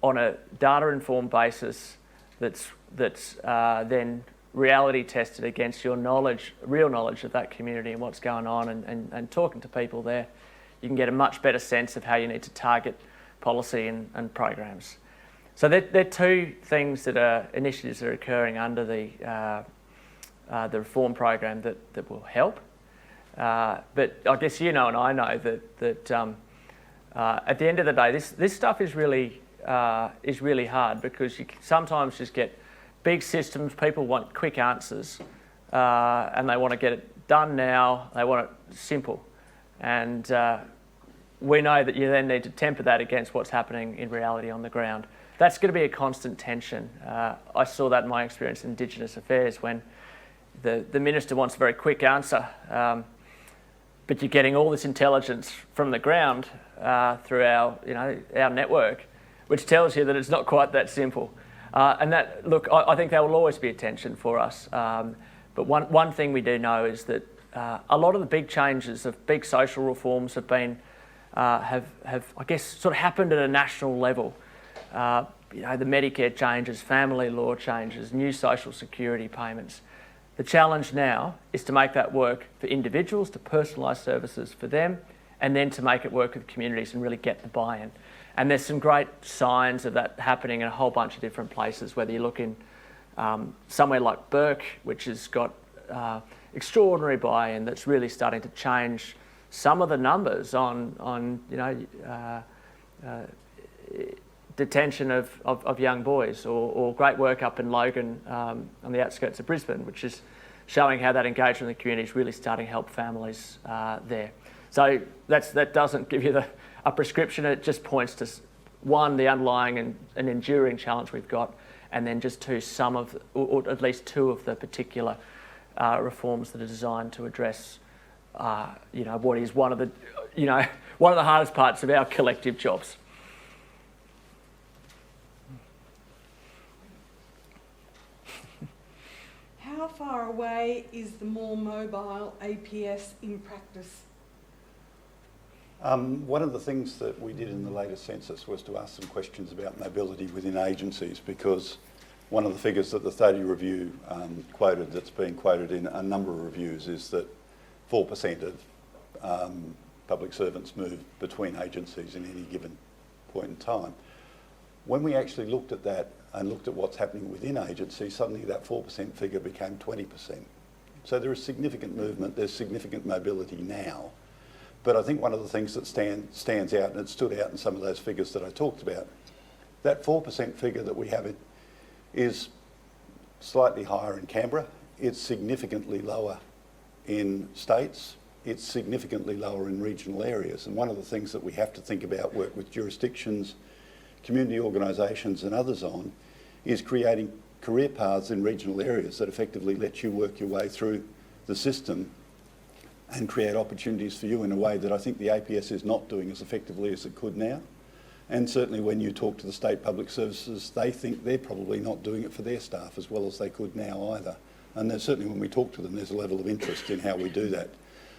on a data-informed basis that's then reality tested against your knowledge, real knowledge of that community and what's going on and talking to people there, you can get a much better sense of how you need to target policy and programs. So they're 2 things that are initiatives that are occurring under the reform program that will help. But I guess you know and I know that at the end of the day, this stuff is really hard because you sometimes just get big systems. People want quick answers, and they want to get it done now. They want it simple, and we know that you then need to temper that against what's happening in reality on the ground. That's going to be a constant tension. I saw that in my experience in Indigenous affairs when the minister wants a very quick answer. But you're getting all this intelligence from the ground through our network, which tells you that it's not quite that simple. And that, look, I think there will always be a tension for us. But one thing we do know is that a lot of the big changes of big social reforms have been, have I guess, sort of happened at a national level. You know, the Medicare changes, family law changes, new social security payments. The challenge now is to make that work for individuals, to personalise services for them, and then to make it work with communities and really get the buy-in. And there's some great signs of that happening in a whole bunch of different places, whether you look in somewhere like Burke, which has got extraordinary buy-in that's really starting to change some of the numbers on you know, detention of young boys, or great work up in Logan on the outskirts of Brisbane, which is showing how that engagement in the community is really starting to help families there. So that doesn't give you a prescription, it just points to, one, the underlying and enduring challenge we've got, and then just two, some of, or at least two of the particular reforms that are designed to address you know, what is one of the hardest parts of our collective jobs. How far away is the more mobile APS in practice? One of the things that we did in the latest census was to ask some questions about mobility within agencies, because one of the figures that the 30 review quoted, that's been quoted in a number of reviews, is that 4% of public servants move between agencies in any given point in time. When we actually looked at that and looked at what's happening within agencies, suddenly that 4% figure became 20%. So there is significant movement, there's significant mobility now. But I think one of the things that stands out, and it stood out in some of those figures that I talked about, that 4% figure that we have is slightly higher in Canberra. It's significantly lower in states. It's significantly lower in regional areas. And one of the things that we have to think about, work with jurisdictions, community organisations and others on, is creating career paths in regional areas that effectively let you work your way through the system and create opportunities for you in a way that I think the APS is not doing as effectively as it could now. And certainly when you talk to the state public services, they think they're probably not doing it for their staff as well as they could now either. And there's certainly when we talk to them, there's a level of interest in how we do that.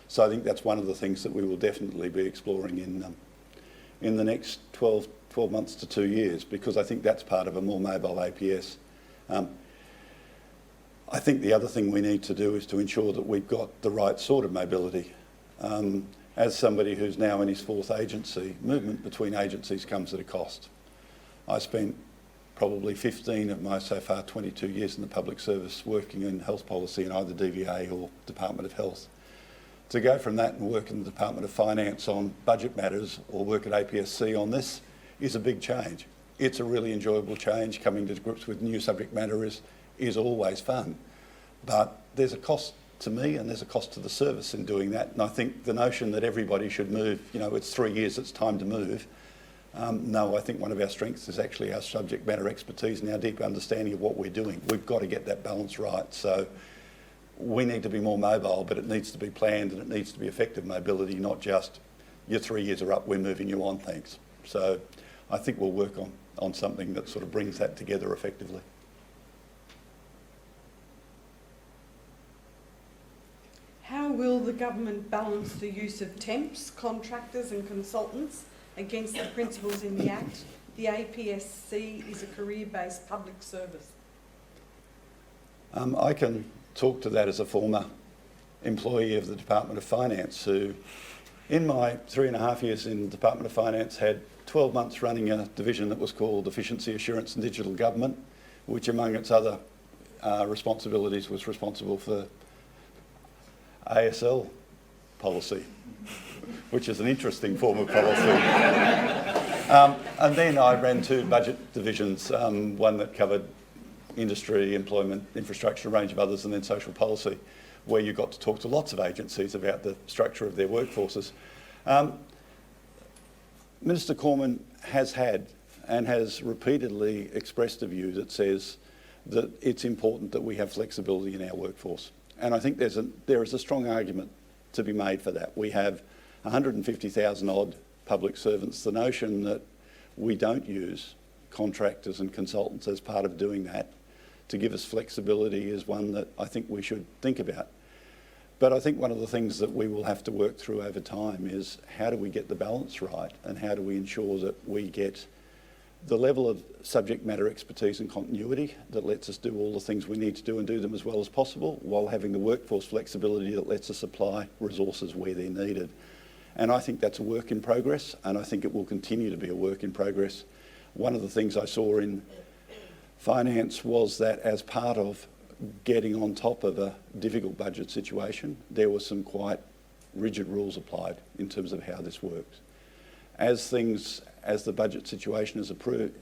So I think that's one of the things that we will definitely be exploring in the next 12 months to 2 years, because I think that's part of a more mobile APS. I think the other thing we need to do is to ensure that we've got the right sort of mobility. As somebody who's now in his 4th agency, movement between agencies comes at a cost. I spent probably 15 of my so far 22 years in the public service working in health policy in either DVA or Department of Health. To go from that and work in the Department of Finance on budget matters or work at APSC on this is a big change. It's a really enjoyable change. Coming to grips with new subject matter is always fun. But there's a cost to me and there's a cost to the service in doing that. And I think the notion that everybody should move, you know, it's 3 years, it's time to move. No, I think one of our strengths is actually our subject matter expertise and our deep understanding of what we're doing. We've got to get that balance right. So we need to be more mobile, but it needs to be planned and it needs to be effective mobility, not just your 3 years are up, we're moving you on, thanks. So I think we'll work on something that sort of brings that together effectively. How will the government balance the use of temps, contractors and consultants against the principles in the Act? The APSC is a career-based public service. I can talk to that as a former employee of the Department of Finance who, in my 3.5 years in the Department of Finance, had 12 months running a division that was called Efficiency Assurance and Digital Government, which among its other responsibilities was responsible for ASL policy, which is an interesting form of policy. And then I ran 2 budget divisions, one that covered industry, employment, infrastructure, a range of others, and then social policy, where you got to talk to lots of agencies about the structure of their workforces. Minister Cormann has had and has repeatedly expressed a view that says that it's important that we have flexibility in our workforce. And I think there is a strong argument to be made for that. We have 150,000 odd public servants. The notion that we don't use contractors and consultants as part of doing that to give us flexibility is one that I think we should think about. But I think one of the things that we will have to work through over time is how do we get the balance right, and how do we ensure that we get the level of subject matter expertise and continuity that lets us do all the things we need to do and do them as well as possible, while having the workforce flexibility that lets us apply resources where they're needed. And I think that's a work in progress, and I think it will continue to be a work in progress. One of the things I saw in finance was that as part of getting on top of a difficult budget situation, there were some quite rigid rules applied in terms of how this works. As the budget situation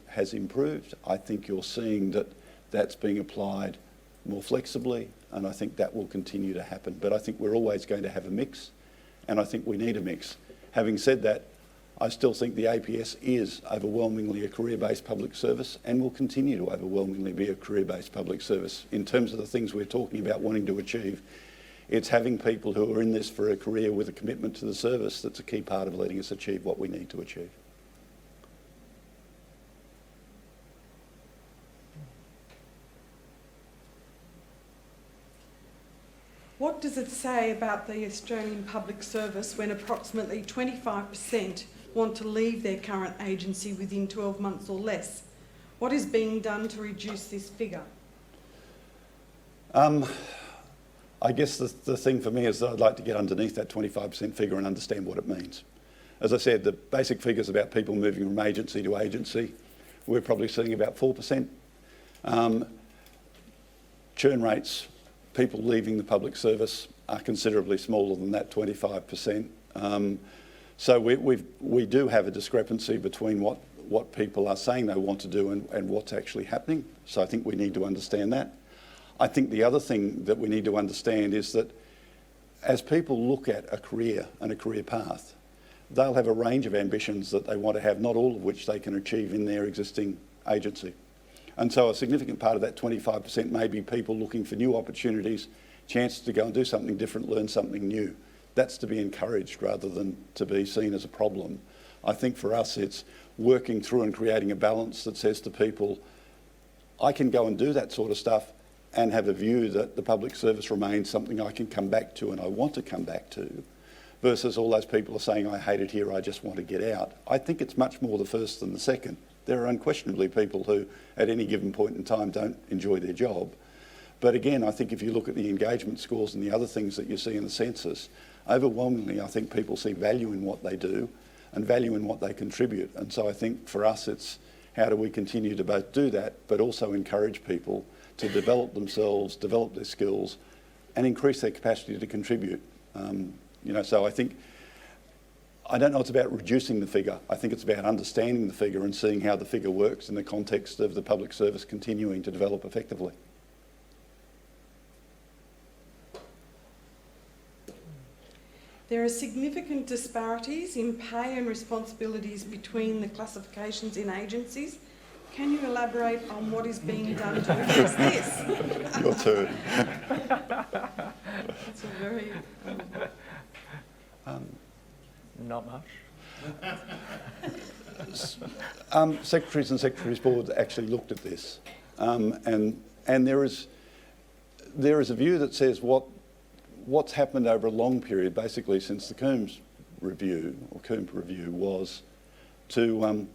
has improved, I think you're seeing that that's being applied more flexibly, and I think that will continue to happen. But I think we're always going to have a mix, and I think we need a mix. Having said that, I still think the APS is overwhelmingly a career-based public service and will continue to overwhelmingly be a career-based public service. In terms of the things we're talking about wanting to achieve, it's having people who are in this for a career with a commitment to the service that's a key part of letting us achieve what we need to achieve. What does it say about the Australian public service when approximately 25% want to leave their current agency within 12 months or less? What is being done to reduce this figure? I guess the thing for me is that I'd like to get underneath that 25% figure and understand what it means. As I said, the basic figures about people moving from agency to agency, we're probably seeing about 4%. Churn rates, people leaving the public service, are considerably smaller than that 25%. So we do have a discrepancy between what people are saying they want to do and what's actually happening. So I think we need to understand that. I think the other thing that we need to understand is that as people look at a career and a career path, they'll have a range of ambitions that they want to have, not all of which they can achieve in their existing agency. And so a significant part of that 25% may be people looking for new opportunities, chances to go and do something different, learn something new. That's to be encouraged rather than to be seen as a problem. I think for us it's working through and creating a balance that says to people, I can go and do that sort of stuff and have a view that the public service remains something I can come back to and I want to come back to, versus all those people are saying, I hate it here, I just want to get out. I think it's much more the first than the second. There are unquestionably people who, at any given point in time, don't enjoy their job. But again, I think if you look at the engagement scores and the other things that you see in the census, overwhelmingly, I think people see value in what they do and value in what they contribute. And so I think for us, it's how do we continue to both do that, but also encourage people to develop themselves, develop their skills, and increase their capacity to contribute. So I think, I don't know it's about reducing the figure. I think it's about understanding the figure and seeing how the figure works in the context of the public service continuing to develop effectively. There are significant disparities in pay and responsibilities between the classifications in agencies. Can you elaborate on what is being done to address this? Your turn. That's a very... Not much. Secretaries and Secretaries Boards actually looked at this, and there is a view that says what's happened over a long period, basically since the Coombs review was to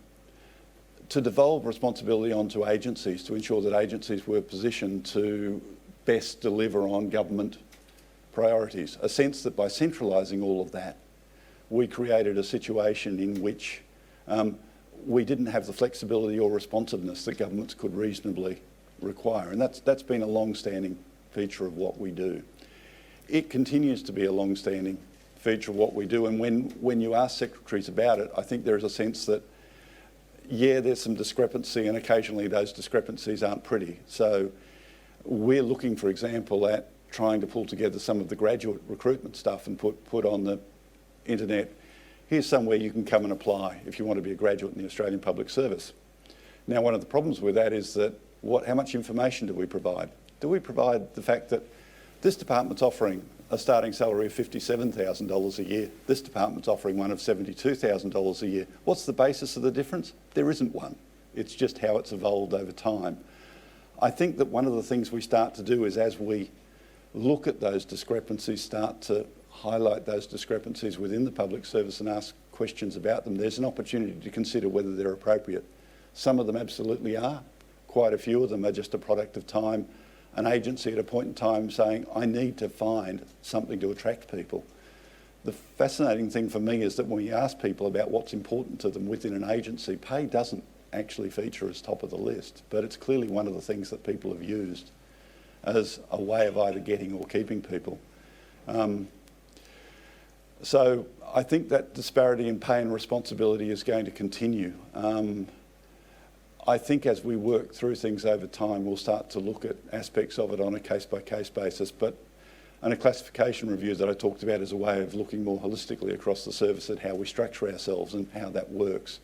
devolve responsibility onto agencies to ensure that agencies were positioned to best deliver on government priorities. A sense that by centralising all of that, we created a situation in which we didn't have the flexibility or responsiveness that governments could reasonably require. And that's been a long-standing feature of what we do. It continues to be a long-standing feature of what we do. And when you ask secretaries about it, I think there is a sense that, yeah, there's some discrepancy, and occasionally those discrepancies aren't pretty. So we're looking, for example, at trying to pull together some of the graduate recruitment stuff and put on the internet, here's somewhere you can come and apply if you want to be a graduate in the Australian Public Service. Now, one of the problems with that is that how much information do we provide? Do we provide the fact that this department's offering a starting salary of $57,000 a year, this department's offering one of $72,000 a year? What's the basis of the difference? There isn't one. It's just how it's evolved over time. I think that one of the things we start to do is, as we look at those discrepancies, start to highlight those discrepancies within the public service and ask questions about them, there's an opportunity to consider whether they're appropriate. Some of them absolutely are. Quite a few of them are just a product of time, an agency at a point in time saying, I need to find something to attract people. The fascinating thing for me is that when we ask people about what's important to them within an agency, pay doesn't actually feature as top of the list, but it's clearly one of the things that people have used as a way of either getting or keeping people. So I think that disparity in pay and responsibility is going to continue. I think as we work through things over time, we'll start to look at aspects of it on a case-by-case basis, and a classification review that I talked about is a way of looking more holistically across the service at how we structure ourselves and how that works.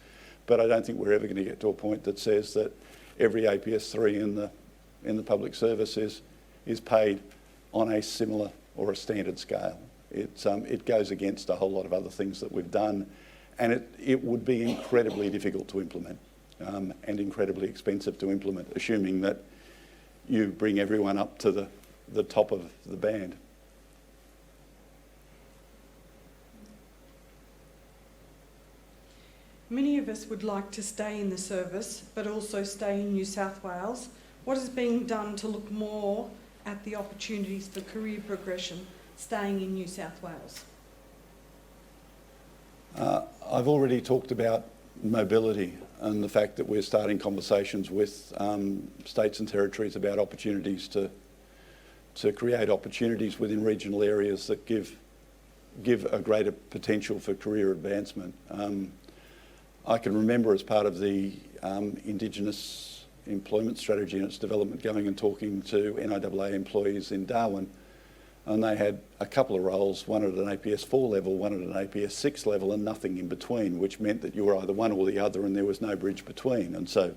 But I don't think we're ever going to get to a point that says that every APS 3 in the public service is paid on a similar or a standard scale. It goes against a whole lot of other things that we've done, and it would be incredibly difficult to implement and incredibly expensive to implement, assuming that you bring everyone up to the top of the band. Many of us would like to stay in the service, but also stay in New South Wales. What is being done to look more at the opportunities for career progression staying in New South Wales? I've already talked about mobility and the fact that we're starting conversations with states and territories about opportunities to create opportunities within regional areas that give a greater potential for career advancement. I can remember, as part of the Indigenous employment strategy and its development, going and talking to NIAA employees in Darwin, and they had a couple of roles, one at an APS 4 level, one at an APS 6 level, and nothing in between, which meant that you were either one or the other and there was no bridge between. And so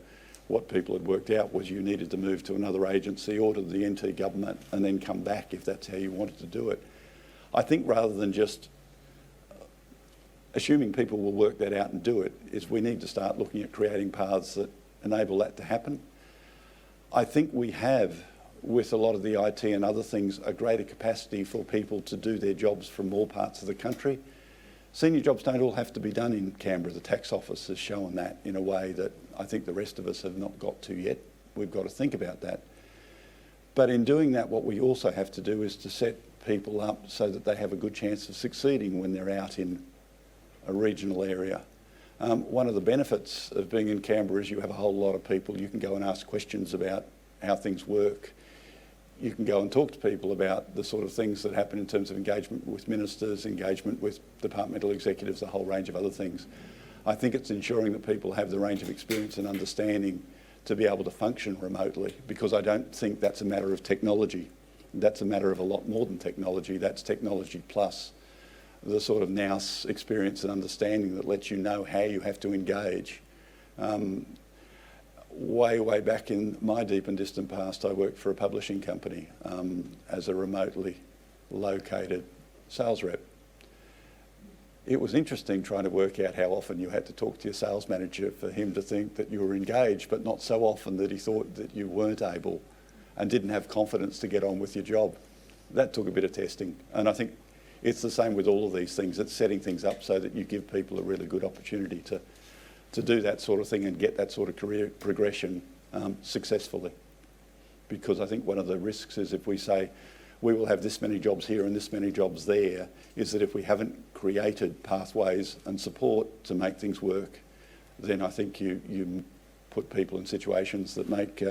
what people had worked out was you needed to move to another agency or to the NT government and then come back if that's how you wanted to do it. I think rather than just assuming people will work that out and do it, is we need to start looking at creating paths that enable that to happen. I think we have, with a lot of the IT and other things, a greater capacity for people to do their jobs from more parts of the country. Senior jobs don't all have to be done in Canberra. The tax office has shown that in a way that I think the rest of us have not got to yet. We've got to think about that. But in doing that, what we also have to do is to set people up so that they have a good chance of succeeding when they're out in a regional area. One of the benefits of being in Canberra is you have a whole lot of people. You can go and ask questions about how things work. You can go and talk to people about the sort of things that happen in terms of engagement with ministers, engagement with departmental executives, a whole range of other things. I think it's ensuring that people have the range of experience and understanding to be able to function remotely, because I don't think that's a matter of technology. That's a matter of a lot more than technology. That's technology plus the sort of nous experience and understanding that lets you know how you have to engage. Way back in my deep and distant past, I worked for a publishing company as a remotely located sales rep. It was interesting trying to work out how often you had to talk to your sales manager for him to think that you were engaged, but not so often that he thought that you weren't able and didn't have confidence to get on with your job. That took a bit of testing, and I think it's the same with all of these things. It's setting things up so that you give people a really good opportunity to do that sort of thing and get that sort of career progression successfully. Because I think one of the risks is if we say we will have this many jobs here and this many jobs there, is that if we haven't created pathways and support to make things work, then I think you put people in situations that make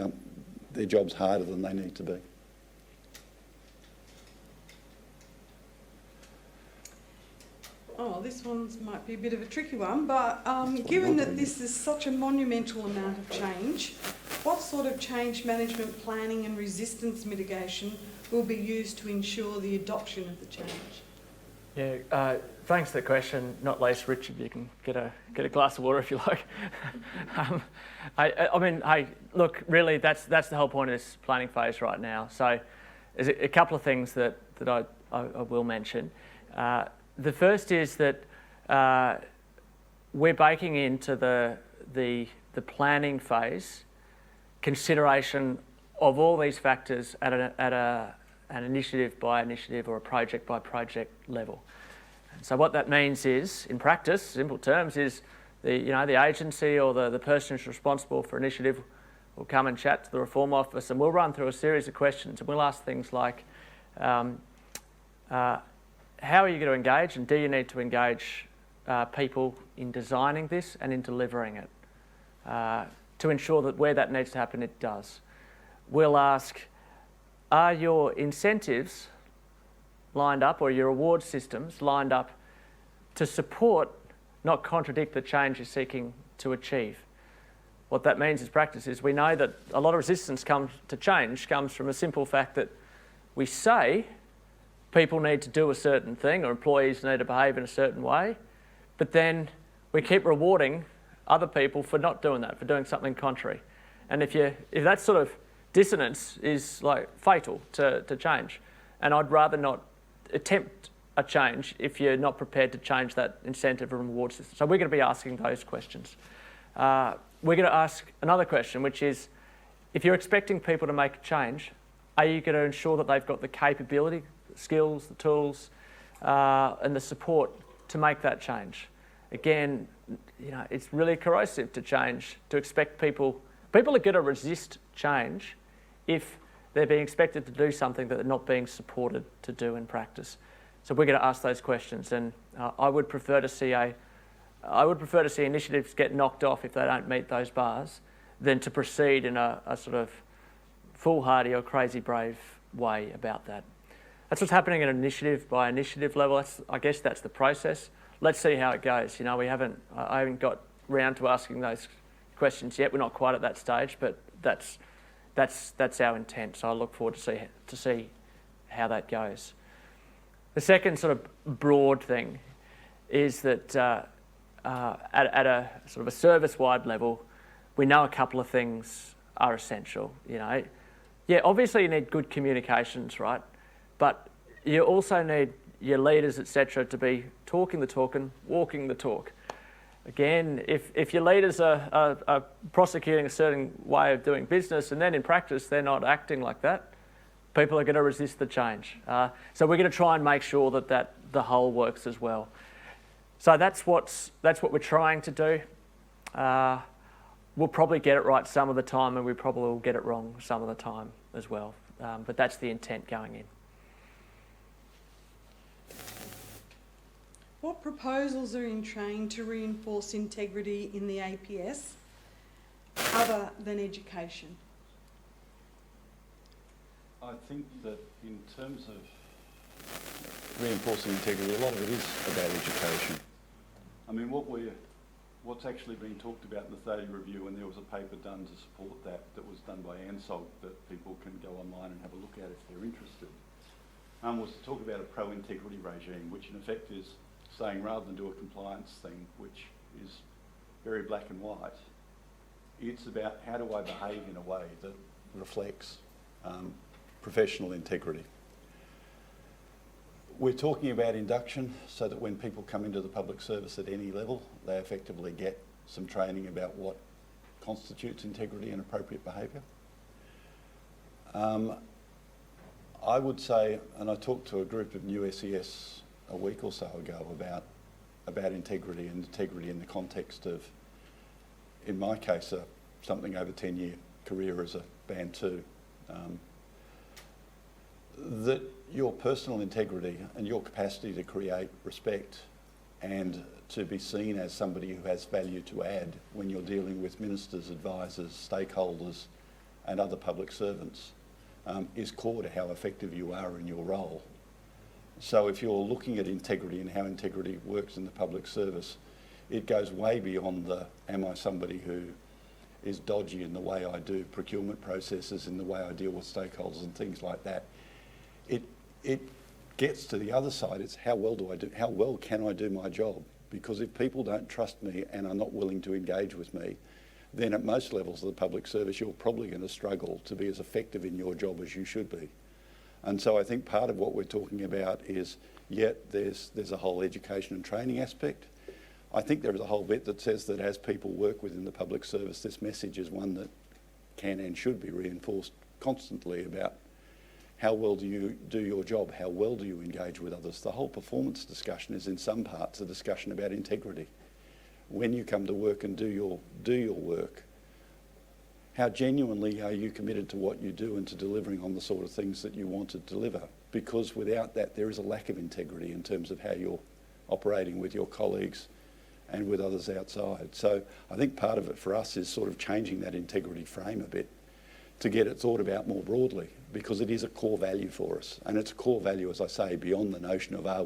their jobs harder than they need to be. Oh, this one might be a bit of a tricky one, but given that this is such a monumental amount of change, what sort of change management planning and resistance mitigation will be used to ensure the adoption of the change? Yeah, thanks for the question. Not least, Richard, you can get a glass of water if you like. I mean, hey, look, really, that's the whole point of this planning phase right now. So, there's a couple of things that I will mention. The first is that we're baking into the the planning phase, consideration of all these factors at an initiative by initiative or a project by project level. And so what that means is, in practice, simple terms, is the agency or the person who's responsible for initiative will come and chat to the Reform Office, and we'll run through a series of questions, and we'll ask things like, how are you going to engage, and do you need to engage people in designing this and in delivering it to ensure that where that needs to happen, it does. We'll ask, are your incentives lined up, or your award systems lined up to support, not contradict, the change you're seeking to achieve? What that means in practice is we know that a lot of resistance to change comes from a simple fact that we say people need to do a certain thing or employees need to behave in a certain way, but then we keep rewarding other people for not doing that, for doing something contrary. And if that sort of dissonance is like fatal to change, and I'd rather not attempt a change if you're not prepared to change that incentive and reward system. So we're going to be asking those questions. We're going to ask another question, which is, if you're expecting people to make a change, are you going to ensure that they've got the capability, the skills, the tools, and the support to make that change? Again, it's really corrosive to change, to expect people are going to resist change if they're being expected to do something that they're not being supported to do in practice. So we're going to ask those questions, and I would prefer to see initiatives get knocked off if they don't meet those bars than to proceed in a sort of foolhardy or crazy brave way about that. That's what's happening at an initiative by initiative level. I guess that's the process. Let's see how it goes. I haven't got round to asking those questions yet. We're not quite at that stage, but that's our intent. So I look forward to see how that goes. The second sort of broad thing is that at a sort of a service-wide level, we know a couple of things are essential. Obviously you need good communications, right? But you also need your leaders, etc., to be talking the talk and walking the talk. Again, if your leaders are prosecuting a certain way of doing business and then in practice they're not acting like that, people are going to resist the change. So we're going to try and make sure that the whole works as well. So that's what we're trying to do. We'll probably get it right some of the time, and we probably will get it wrong some of the time as well. But that's the intent going in. What proposals are in train to reinforce integrity in the APS other than education? I think that in terms of reinforcing integrity, a lot of it is about education. I mean, what's actually been talked about in the Thady Review, and there was a paper done to support that was done by ANSOG that people can go online and have a look at if they're interested, was to talk about a pro-integrity regime, which in effect is saying rather than do a compliance thing, which is very black and white, it's about how do I behave in a way that reflects professional integrity. We're talking about induction so that when people come into the public service at any level, they effectively get some training about what constitutes integrity and appropriate behaviour. I would say, and I talked to a group of new SES a week or so ago about integrity and integrity in the context of, in my case, something over 10-year career as a Band 2. That your personal integrity and your capacity to create respect and to be seen as somebody who has value to add when you're dealing with ministers, advisors, stakeholders and other public servants is core to how effective you are in your role. So if you're looking at integrity and how integrity works in the public service, it goes way beyond am I somebody who is dodgy in the way I do procurement processes, in the way I deal with stakeholders and things like that. It gets to the other side. It's how well can I do my job? Because if people don't trust me and are not willing to engage with me, then at most levels of the public service, you're probably going to struggle to be as effective in your job as you should be. And so I think part of what we're talking about is, there's a whole education and training aspect. I think there is a whole bit that says that as people work within the public service, this message is one that can and should be reinforced constantly about how well do you do your job, how well do you engage with others. The whole performance discussion is in some parts a discussion about integrity. When you come to work and do your work, how genuinely are you committed to what you do and to delivering on the sort of things that you want to deliver? Because without that, there is a lack of integrity in terms of how you're operating with your colleagues and with others outside. So I think part of it for us is sort of changing that integrity frame a bit to get it thought about more broadly, because it is a core value for us. And it's a core value, as I say, beyond the notion of are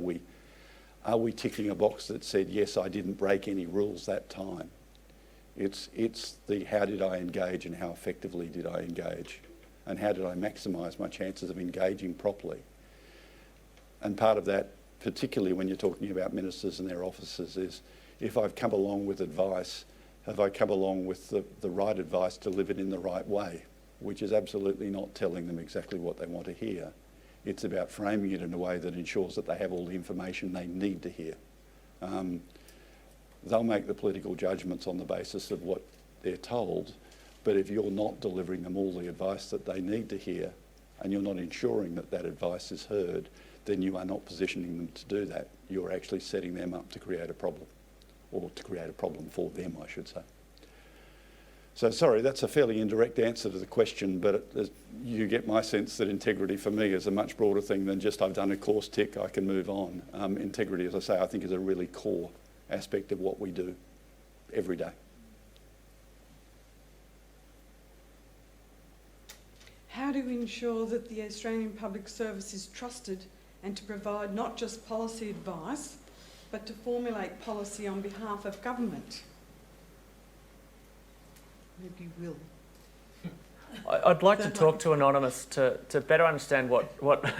we ticking a box that said, yes, I didn't break any rules that time. It's the how did I engage and how effectively did I engage, and how did I maximise my chances of engaging properly. And part of that, particularly when you're talking about ministers and their officers, is if I've come along with advice, have I come along with the right advice delivered in the right way, which is absolutely not telling them exactly what they want to hear. It's about framing it in a way that ensures that they have all the information they need to hear. They'll make the political judgments on the basis of what they're told, but if you're not delivering them all the advice that they need to hear, and you're not ensuring that that advice is heard, then you are not positioning them to do that. You're actually setting them up to create a problem, or to create a problem for them, I should say. So sorry, that's a fairly indirect answer to the question, but you get my sense that integrity for me is a much broader thing than just I've done a course tick, I can move on. Integrity, as I say, I think is a really core aspect of what we do every day. How do we ensure that the Australian Public Service is trusted and to provide not just policy advice, but to formulate policy on behalf of government? Maybe Will. I'd like to talk to Anonymous to better understand what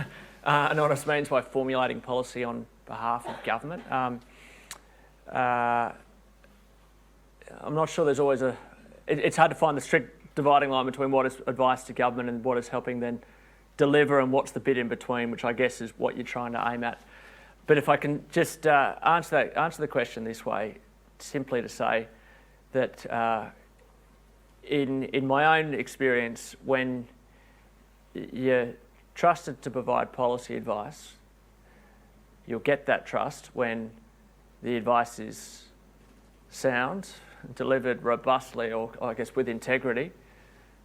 Anonymous means by formulating policy on behalf of government. I'm not sure there's always it's hard to find the strict dividing line between what is advice to government and what is helping then deliver, and what's the bit in between, which I guess is what you're trying to aim at. But if I can just answer the question this way, simply to say that in my own experience, when you're trusted to provide policy advice, you'll get that trust when the advice is sound, delivered robustly, or I guess with integrity,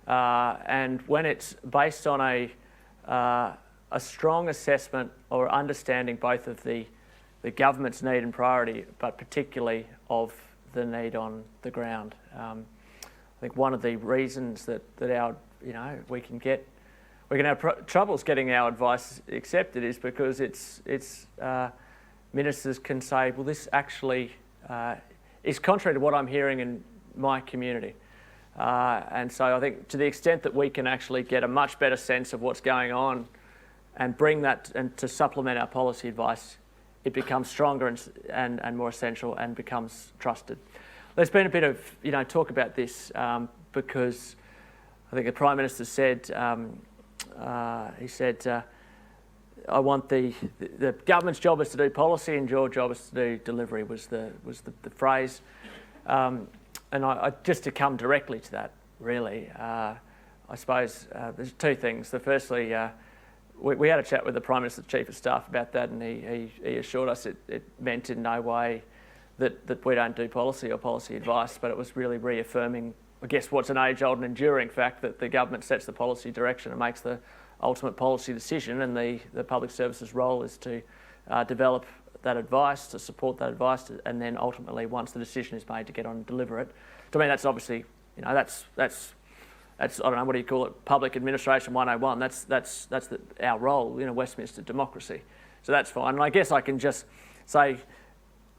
and when it's based on a strong assessment or understanding both of the government's need and priority, but particularly of the need on the ground. I think one of the reasons that our we can have troubles getting our advice accepted is because it's ministers can say, well, this actually is contrary to what I'm hearing in my community. And so I think to the extent that we can actually get a much better sense of what's going on and bring that and to supplement our policy advice, it becomes stronger and more essential and becomes trusted. There's been a bit of talk about this because I think the Prime Minister said, he said, I want the government's job is to do policy and your job is to do delivery was the phrase. And I just to come directly to that, really, I suppose there's two things. Firstly, we had a chat with the Prime Minister's Chief of Staff about that, and he assured us it meant in no way that we don't do policy or policy advice, but it was really reaffirming, I guess, what's an age-old and enduring fact, that the government sets the policy direction and makes the ultimate policy decision, and the public services role is to develop that advice, to support that advice, and then ultimately, once the decision is made, to get on and deliver it. To me, that's obviously, that's I don't know, what do you call it? Public Administration 101. That's our role in a Westminster democracy. So that's fine. And I guess I can just say,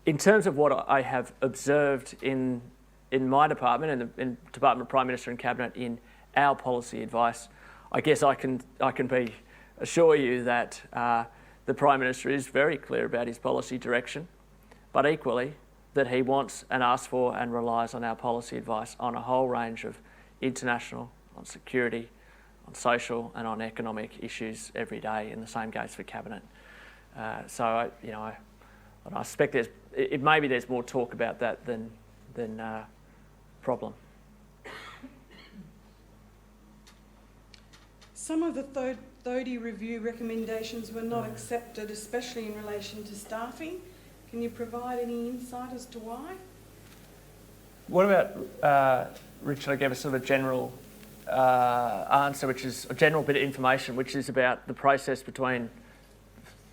in terms of what I have observed in my department, in Department of Prime Minister and Cabinet, in our policy advice, I guess I can assure you that the Prime Minister is very clear about his policy direction, but equally that he wants and asks for and relies on our policy advice on a whole range of international, on security, on social and on economic issues every day, and the same goes for Cabinet. So I suspect there's maybe there's more talk about that than problem. Some of the Thody review recommendations were not accepted, especially in relation to staffing. Can you provide any insight as to why? What about, Richard, I gave a sort of a general answer, which is a general bit of information, which is about the process between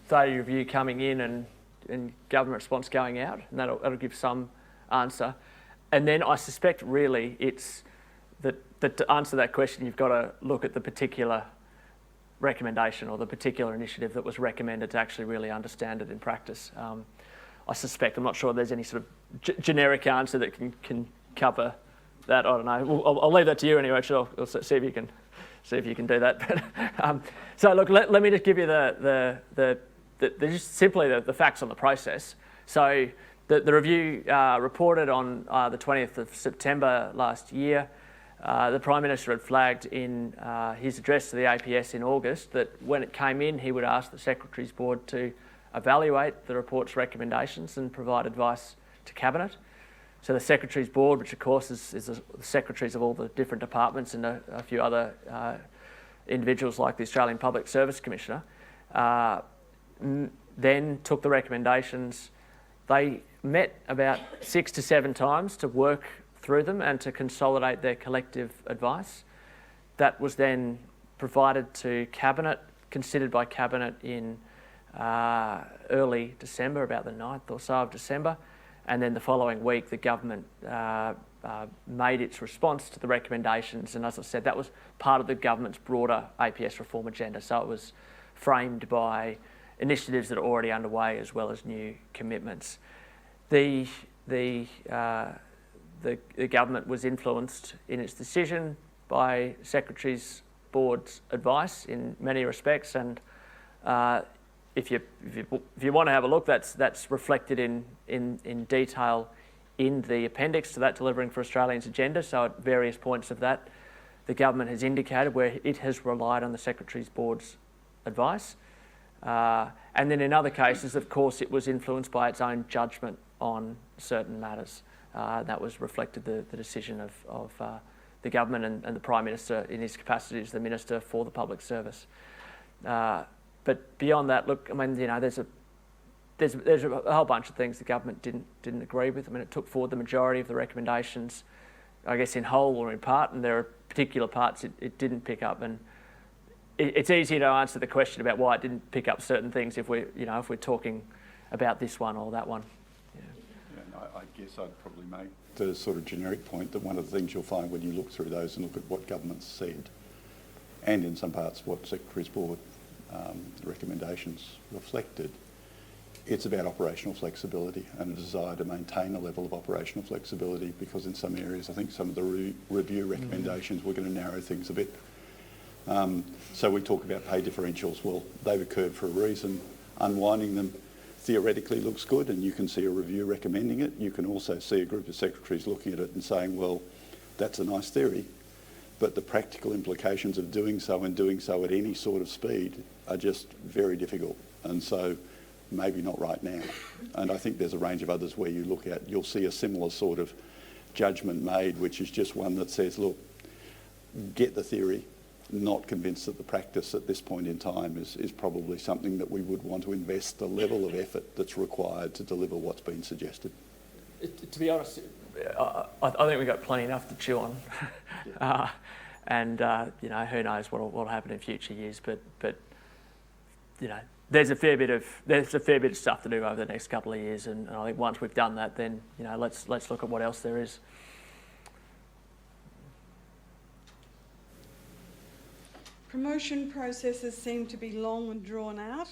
Thody review coming in and government response going out, and that'll give some answer. And then I suspect really it's that to answer that question, you've got to look at the particular recommendation or the particular initiative that was recommended to actually really understand it in practice. I suspect, I'm not sure there's any sort of generic answer that can cover that. I don't know. I'll leave that to you anyway. I'll see if you can do that. So look, let me just give you just simply the facts on the process. So the review reported on the 20th of September last year. The Prime Minister had flagged in his address to the APS in August that when it came in, he would ask the Secretaries Board to evaluate the report's recommendations and provide advice to Cabinet. So the Secretaries Board, which of course is the secretaries of all the different departments and a few other individuals like the Australian Public Service Commissioner, then took the recommendations. They met about 6 to 7 times to work through them and to consolidate their collective advice. That was then provided to Cabinet, considered by Cabinet in early December, about the 9th or so of December, and then the following week the government made its response to the recommendations, and as I said, that was part of the government's broader APS reform agenda, so it was framed by initiatives that are already underway as well as new commitments. The government was influenced in its decision by Secretaries Board's advice in many respects, and if you want to have a look, that's reflected in detail in the appendix to that Delivering for Australians agenda. So at various points of that, the government has indicated where it has relied on the Secretaries Board's advice, and then in other cases, of course, it was influenced by its own judgment on certain matters. That was reflected the decision of the government and the Prime Minister in his capacity as the Minister for the Public Service. But beyond that, look, I mean, you know, there's a whole bunch of things the government didn't agree with. I mean, it took forward the majority of the recommendations, I guess in whole or in part, and there are particular parts it didn't pick up. And it's easy to answer the question about why it didn't pick up certain things if we're talking about this one or that one. I guess I'd probably make the sort of generic point that one of the things you'll find when you look through those and look at what governments said, and in some parts what Secretaries Board recommendations reflected, it's about operational flexibility and a desire to maintain a level of operational flexibility, because in some areas I think some of the review recommendations were going to narrow things a bit. So we talk about pay differentials. Well, they've occurred for a reason. Unwinding them theoretically looks good, and you can see a review recommending it. You can also see a group of secretaries looking at it and saying, well, that's a nice theory, but the practical implications of doing so and doing so at any sort of speed are just very difficult, and so maybe not right now. And I think there's a range of others where you look at, you'll see a similar sort of judgment made, which is just one that says, look, get the theory, not convinced that the practice at this point in time is probably something that we would want to invest the level of effort that's required to deliver what's been suggested. To be honest, I think we've got plenty enough to chew on. And you know, who knows what'll happen in future years, but you know, there's a fair bit of stuff to do over the next couple of years, and I think once we've done that, then you know, let's look at what else there is. Promotion processes seem to be long and drawn out.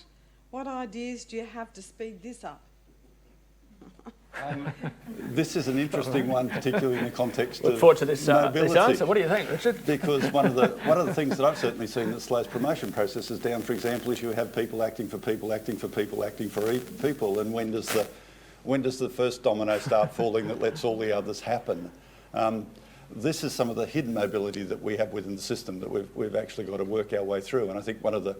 What ideas do you have to speed this up? This is an interesting one, particularly in the context Look of forward to this mobility. answer. What do you think, Richard? Because one of the things that I've certainly seen that slows promotion processes down, for example, is you have people acting for people, acting for people, acting for people, and when does the first domino start falling that lets all the others happen? This is some of the hidden mobility that we have within the system that we've actually got to work our way through, and I think one of the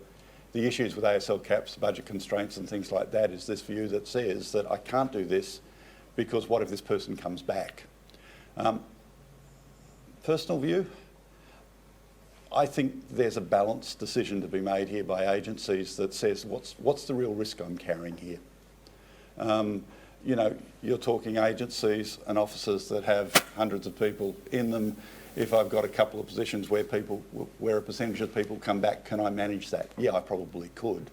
the issues with ASL caps, budget constraints and things like that is this view that says that I can't do this because what if this person comes back? Personal view, I think there's a balanced decision to be made here by agencies that says what's the real risk I'm carrying here? You know, you're talking agencies and offices that have hundreds of people in them. If I've got a couple of positions where a percentage of people come back, can I manage that? Yeah, I probably could.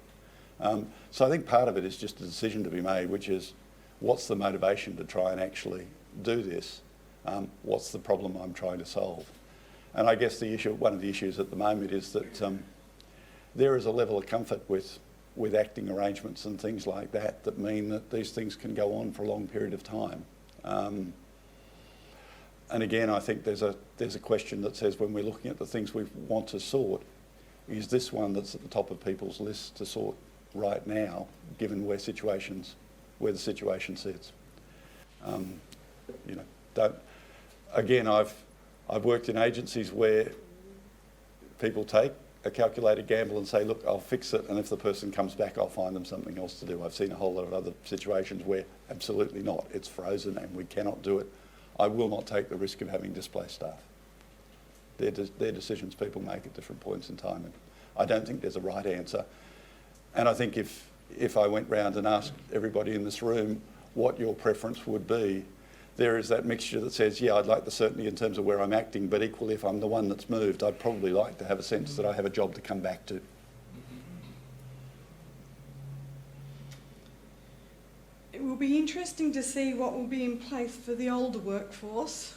So I think part of it is just a decision to be made, which is what's the motivation to try and actually do this? What's the problem I'm trying to solve? And I guess one of the issues at the moment is that there is a level of comfort with acting arrangements and things like that mean that these things can go on for a long period of time. And again, I think there's a question that says when we're looking at the things we want to sort, is this one that's at the top of people's list to sort right now, given where the situation sits? You know, again, I've worked in agencies where people take a calculated gamble and say, look, I'll fix it, and if the person comes back, I'll find them something else to do. I've seen a whole lot of other situations where absolutely not. It's frozen and we cannot do it. I will not take the risk of having displaced staff. They're decisions people make at different points in time. And I don't think there's a right answer. And I think if I went round and asked everybody in this room what your preference would be, there is that mixture that says, yeah, I'd like the certainty in terms of where I'm acting, but equally if I'm the one that's moved, I'd probably like to have a sense that I have a job to come back to. It will be interesting to see what will be in place for the older workforce.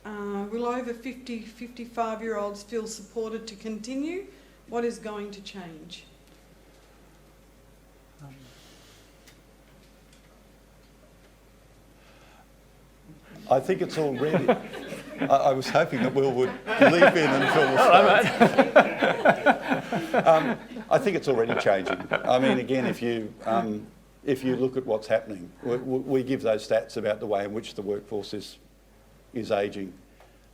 Will over 50, 55-year-olds feel supported to continue? What is going to change? I think it's already... I was hoping that Will would leap in and fill the space. I think it's already changing. I mean, again, if you look at what's happening, we give those stats about the way in which the workforce is ageing.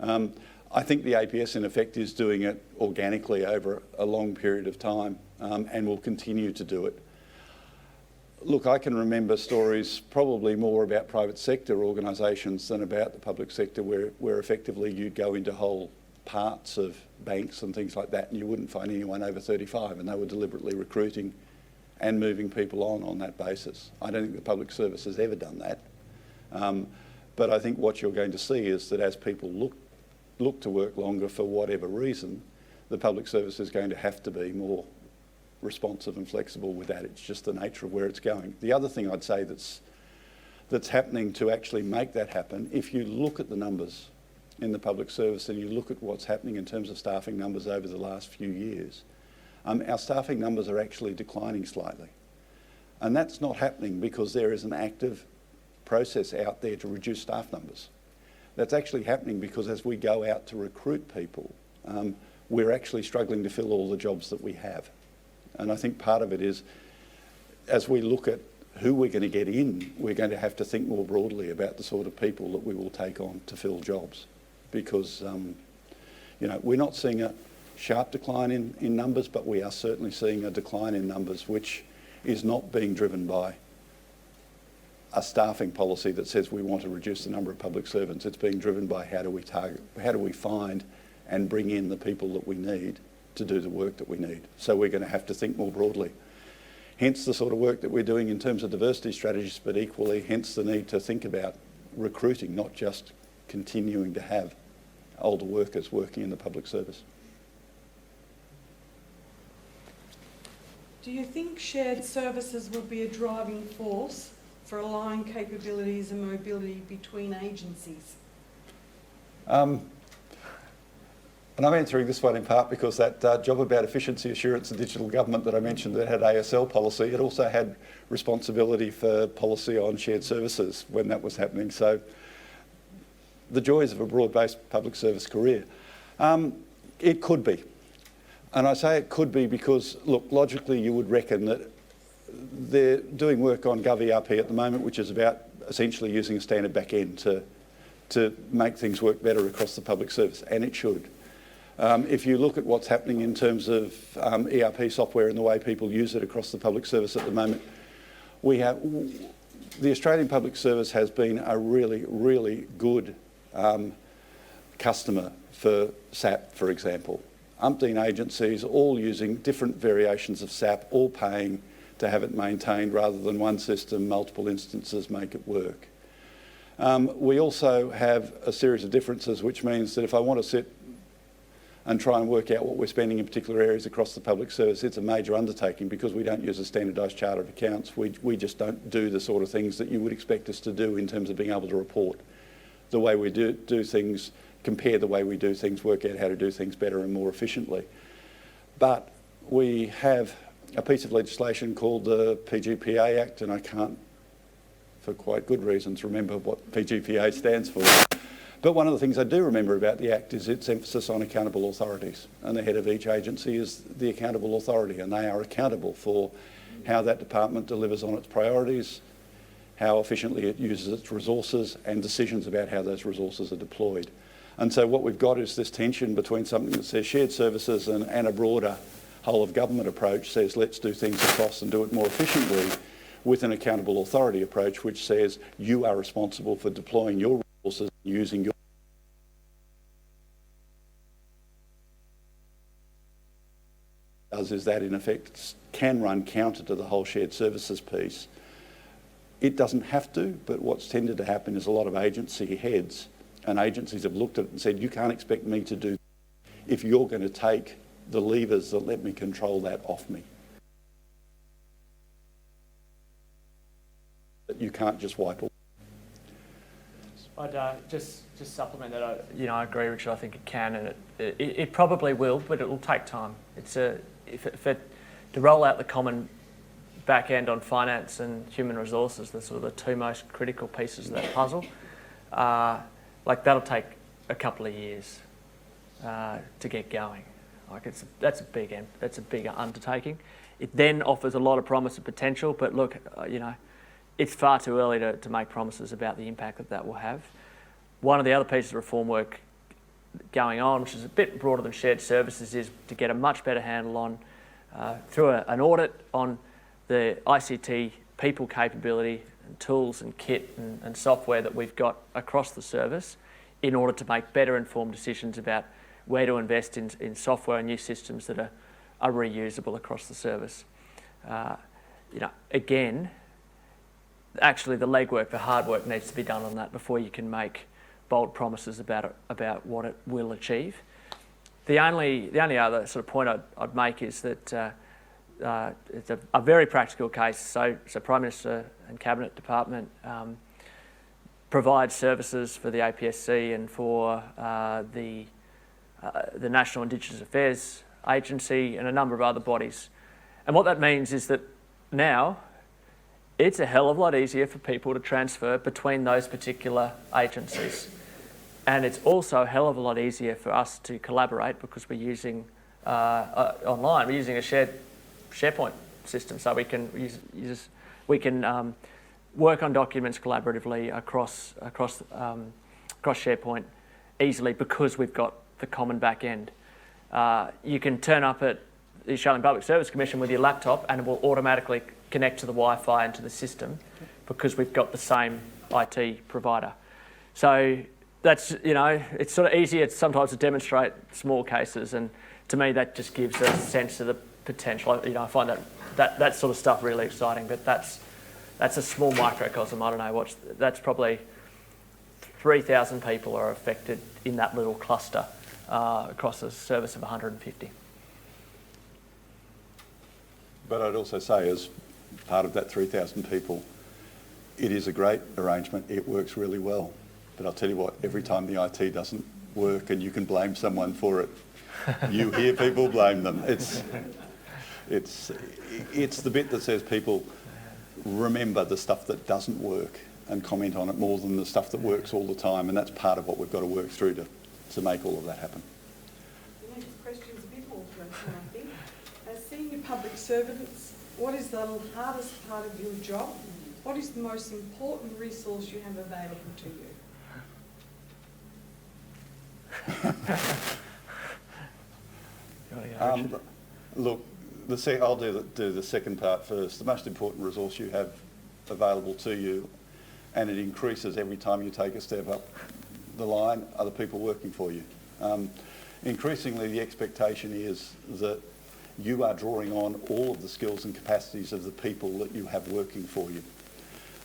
I think the APS, in effect, is doing it organically over a long period of time and will continue to do it. Look, I can remember stories probably more about private sector organisations than about the public sector where effectively you'd go into whole parts of banks and things like that and you wouldn't find anyone over 35 and they were deliberately recruiting and moving people on that basis. I don't think the public service has ever done that. But I think what you're going to see is that as people look to work longer for whatever reason, the public service is going to have to be more responsive and flexible with that. It's just the nature of where it's going. The other thing I'd say that's happening to actually make that happen, if you look at the numbers in the public service and you look at what's happening in terms of staffing numbers over the last few years, our staffing numbers are actually declining slightly. And that's not happening because there is an active process out there to reduce staff numbers. That's actually happening because as we go out to recruit people, we're actually struggling to fill all the jobs that we have. And I think part of it is, as we look at who we're going to get in, we're going to have to think more broadly about the sort of people that we will take on to fill jobs. Because, you know, we're not seeing a sharp decline in numbers, but we are certainly seeing a decline in numbers, which is not being driven by a staffing policy that says we want to reduce the number of public servants. It's being driven by how do we find and bring in the people that we need to do the work that we need. So we're going to have to think more broadly. Hence the sort of work that we're doing in terms of diversity strategies, but equally hence the need to think about recruiting, not just continuing to have older workers working in the public service. Do you think shared services will be a driving force for aligned capabilities and mobility between agencies? And I'm answering this one in part because that job about efficiency assurance and digital government that I mentioned that had ASL policy, it also had responsibility for policy on shared services when that was happening. So the joys of a broad-based public service career. It could be. And I say it could be because, look, logically you would reckon that they're doing work on GovERP at the moment, which is about essentially using a standard back end to make things work better across the public service, and it should. If you look at what's happening in terms of ERP software and the way people use it across the public service at the moment, the Australian Public Service has been a really, really good customer for SAP, for example. Umpteen agencies, all using different variations of SAP, all paying to have it maintained rather than one system, multiple instances make it work. We also have a series of differences, which means that if I want to sit and try and work out what we're spending in particular areas across the public service, it's a major undertaking because we don't use a standardised chart of accounts. We just don't do the sort of things that you would expect us to do in terms of being able to report the way we do things, compare the way we do things, work out how to do things better and more efficiently. But we have a piece of legislation called the PGPA Act, and I can't, for quite good reasons, remember what PGPA stands for. But one of the things I do remember about the Act is its emphasis on accountable authorities. And the head of each agency is the accountable authority, and they are accountable for how that department delivers on its priorities, how efficiently it uses its resources, and decisions about how those resources are deployed. And so what we've got is this tension between something that says shared services and a broader whole of government approach says let's do things across and do it more efficiently, with an accountable authority approach which says you are responsible for deploying your resources and using your is that in effect can run counter to the whole shared services piece. It doesn't have to, but what's tended to happen is a lot of agency heads and agencies have looked at it and said, you can't expect me to do if you're going to take the levers that let me control that off me. That you can't just wipe all. I'd just supplement that. I agree, Richard. I think it can, and it probably will, but it will take time. To roll out the common back end on finance and human resources, the sort of the two most critical pieces of that puzzle. That'll take a couple of years to get going. That's a big undertaking. It then offers a lot of promise and potential, but look, it's far too early to make promises about the impact that will have. One of the other pieces of reform work going on, which is a bit broader than shared services, is to get a much better handle on, through an audit on the ICT people capability and tools and kit and software that we've got across the service in order to make better informed decisions about where to invest in software and new systems that are reusable across the service. Again, actually the legwork, the hard work needs to be done on that before you can make bold promises about what it will achieve. The only other sort of point I'd make is that it's a very practical case. So Prime Minister and Cabinet Department provide services for the APSC and for the National Indigenous Affairs Agency and a number of other bodies. And what that means is that now it's a hell of a lot easier for people to transfer between those particular agencies. And it's also a hell of a lot easier for us to collaborate because we're using online. We're using a shared SharePoint system, so we can work on documents collaboratively across SharePoint easily because we've got the common back end. You can turn up at the Australian Public Service Commission with your laptop and it will automatically connect to the Wi-Fi and to the system because we've got the same IT provider. So that's, it's sort of easier sometimes to demonstrate small cases, and to me that just gives a sense of the potential. I find that sort of stuff really exciting, but that's a small microcosm. I don't know, that's probably 3,000 people are affected in that little cluster across a service of 150. But I'd also say, as part of that 3,000 people, it is a great arrangement. It works really well. But I'll tell you what, every time the IT doesn't work and you can blame someone for it, you hear people blame them. It's the bit that says people remember the stuff that doesn't work and comment on it more than the stuff that works all the time, and that's part of what we've got to work through to make all of that happen. The next question's a bit more personal, I think. As senior public servants, what is the hardest part of your job? What is the most important resource you have available to you? Look, I'll do the second part first. The most important resource you have available to you, and it increases every time you take a step up the line, are the people working for you. Increasingly, the expectation is that you are drawing on all of the skills and capacities of the people that you have working for you.